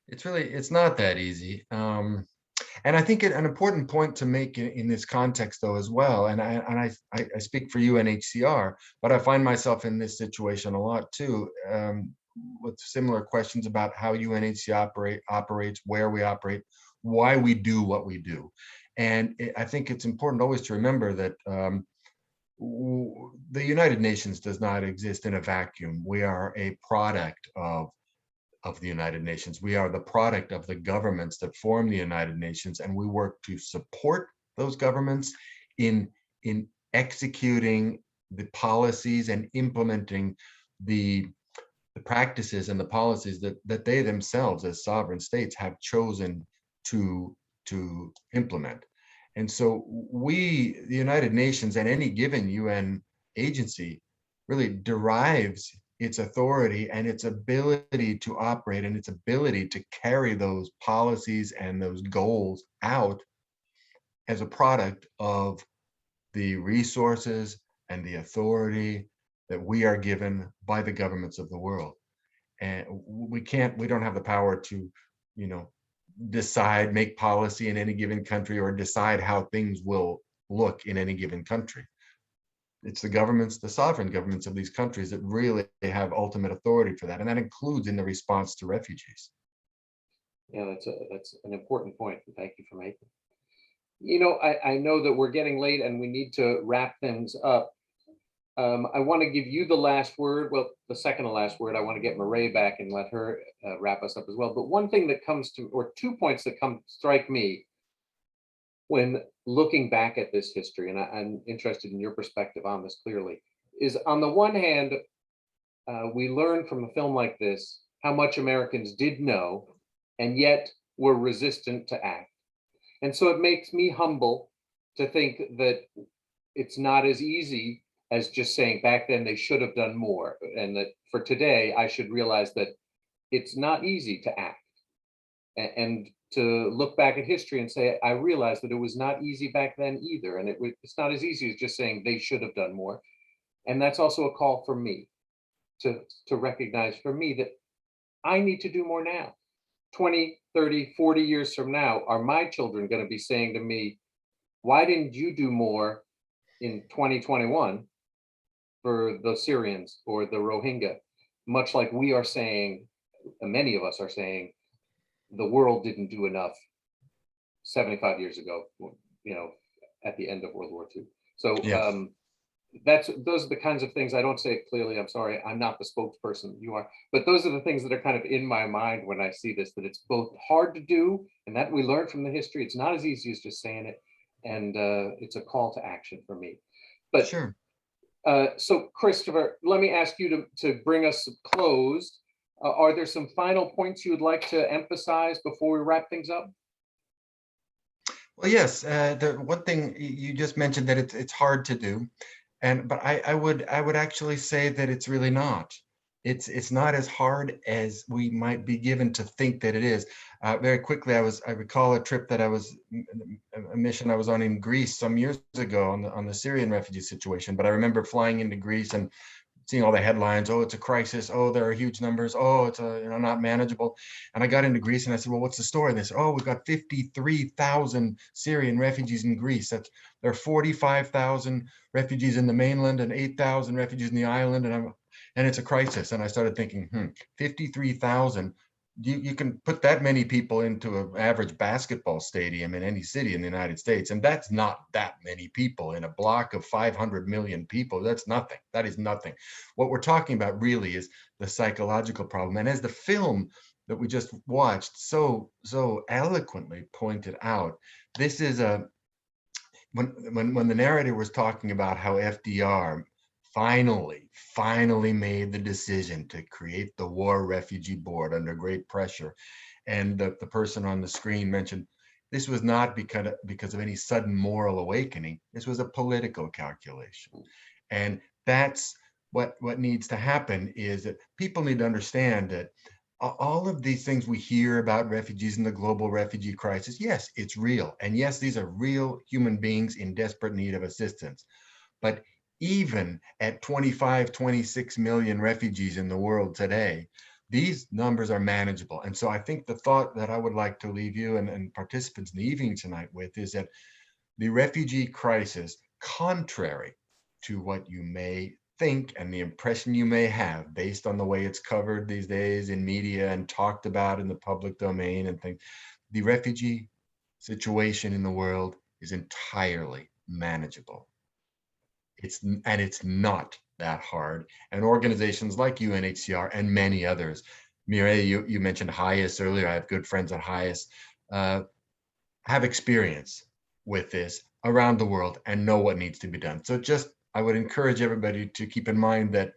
It's not that easy. And I think an important point to make in this context, though, as well, and I speak for UNHCR, but I find myself in this situation a lot too, with similar questions about how UNHCR operates, where we operate, why we do what we do. And I think it's important always to remember that the United Nations does not exist in a vacuum. We are a product of the United Nations. We are the product of the governments that form the United Nations, and we work to support those governments in executing the policies and implementing the practices and the policies that they themselves as sovereign states have chosen to implement. And so we, the United Nations, and any given UN agency really derives its authority and its ability to operate and its ability to carry those policies and those goals out as a product of the resources and the authority that we are given by the governments of the world. And we don't have the power to, decide, make policy in any given country or decide how things will look in any given country. It's the governments, the sovereign governments of these countries that really have ultimate authority for that. And that includes in the response to refugees. Yeah, that's an important point. Thank you for making. I know that we're getting late and we need to wrap things up. I want to give you the last word. Well, the second to last word. I want to get Marae back and let her wrap us up as well. But one thing that comes to, or 2 points that strike me when looking back at this history, and I'm interested in your perspective on this clearly, is on the one hand, we learn from a film like this how much Americans did know and yet were resistant to act. And so it makes me humble to think that it's not as easy as just saying back then they should have done more, and that for today I should realize that it's not easy to act and to look back at history and say, I realized that it was not easy back then either. And it's not as easy as just saying they should have done more. And that's also a call for me to recognize for me that I need to do more now. 20, 30, 40 years from now, are my children going to be saying to me, why didn't you do more in 2021 for the Syrians or the Rohingya? Much like we are saying, many of us are saying, the world didn't do enough 75 years ago, at the end of World War II. So yes. Those are the kinds of things. I don't say it clearly, I'm sorry, I'm not the spokesperson, you are, but those are the things that are kind of in my mind when I see this, that it's both hard to do, and that we learn from the history, it's not as easy as just saying it, and it's a call to action for me. But sure. So Christopher, let me ask you to bring us closed. Are there some final points you would like to emphasize before we wrap things up? Well, yes. The one thing you just mentioned, that it's hard to do, but I would actually say that it's really not. It's not as hard as we might be given to think that it is. Very quickly, I recall a trip that a mission I was on in Greece some years ago on the Syrian refugee situation. But I remember flying into Greece and seeing all the headlines. Oh, it's a crisis. Oh, there are huge numbers. Oh, it's not manageable. And I got into Greece and I said, well, what's the story? And they said, oh, we've got 53,000 Syrian refugees in Greece. There are 45,000 refugees in the mainland and 8,000 refugees in the island. And it's a crisis. And I started thinking, 53,000. You can put that many people into an average basketball stadium in any city in the United States. And that's not that many people in a block of 500 million people. That's nothing. That is nothing. What we're talking about really is the psychological problem. And as the film that we just watched so eloquently pointed out, this is when the narrator was talking about how FDR finally made the decision to create the War Refugee Board under great pressure. And the person on the screen mentioned this was not because of any sudden moral awakening. This was a political calculation. And that's what needs to happen, is that people need to understand that all of these things we hear about refugees and the global refugee crisis, yes, it's real. And yes, these are real human beings in desperate need of assistance. But even at 25, 26 million refugees in the world today, these numbers are manageable. And so I think the thought that I would like to leave you and participants in the evening tonight with is that the refugee crisis, contrary to what you may think and the impression you may have based on the way it's covered these days in media and talked about in the public domain and things, the refugee situation in the world is entirely manageable. It's not that hard. And organizations like UNHCR and many others, Mireille, you mentioned HIAS earlier. I have good friends at HIAS, have experience with this around the world and know what needs to be done. So I would encourage everybody to keep in mind that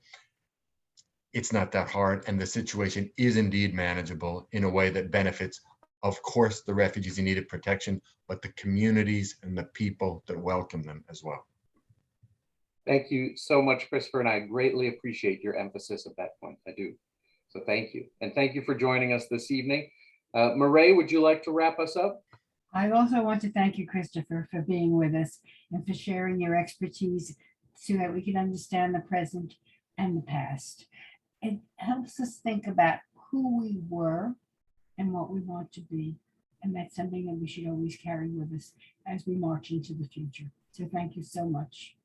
it's not that hard and the situation is indeed manageable in a way that benefits, of course, the refugees who needed protection, but the communities and the people that welcome them as well. Thank you so much, Christopher, and I greatly appreciate your emphasis at that point. I do. So thank you. And thank you for joining us this evening. Mireille, would you like to wrap us up? I also want to thank you, Christopher, for being with us and for sharing your expertise so that we can understand the present and the past. It helps us think about who we were and what we want to be. And that's something that we should always carry with us as we march into the future. So thank you so much.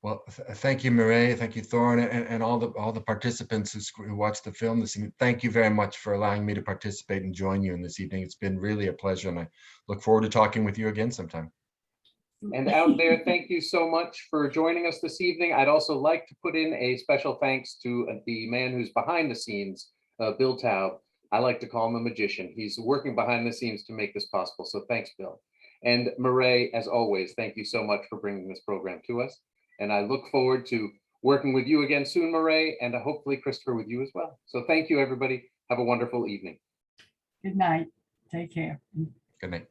Well, thank you, Mireille. Thank you, Thorin, and all the participants who watched the film this evening. Thank you very much for allowing me to participate and join you in this evening. It's been really a pleasure, and I look forward to talking with you again sometime. And out there, thank you so much for joining us this evening. I'd also like to put in a special thanks to the man who's behind the scenes, Bill Taub. I like to call him a magician. He's working behind the scenes to make this possible. So thanks, Bill. And Mireille, as always, thank you so much for bringing this program to us. And I look forward to working with you again soon, Mireille, and hopefully Christopher with you as well. So thank you, everybody. Have a wonderful evening. Good night. Take care. Good night.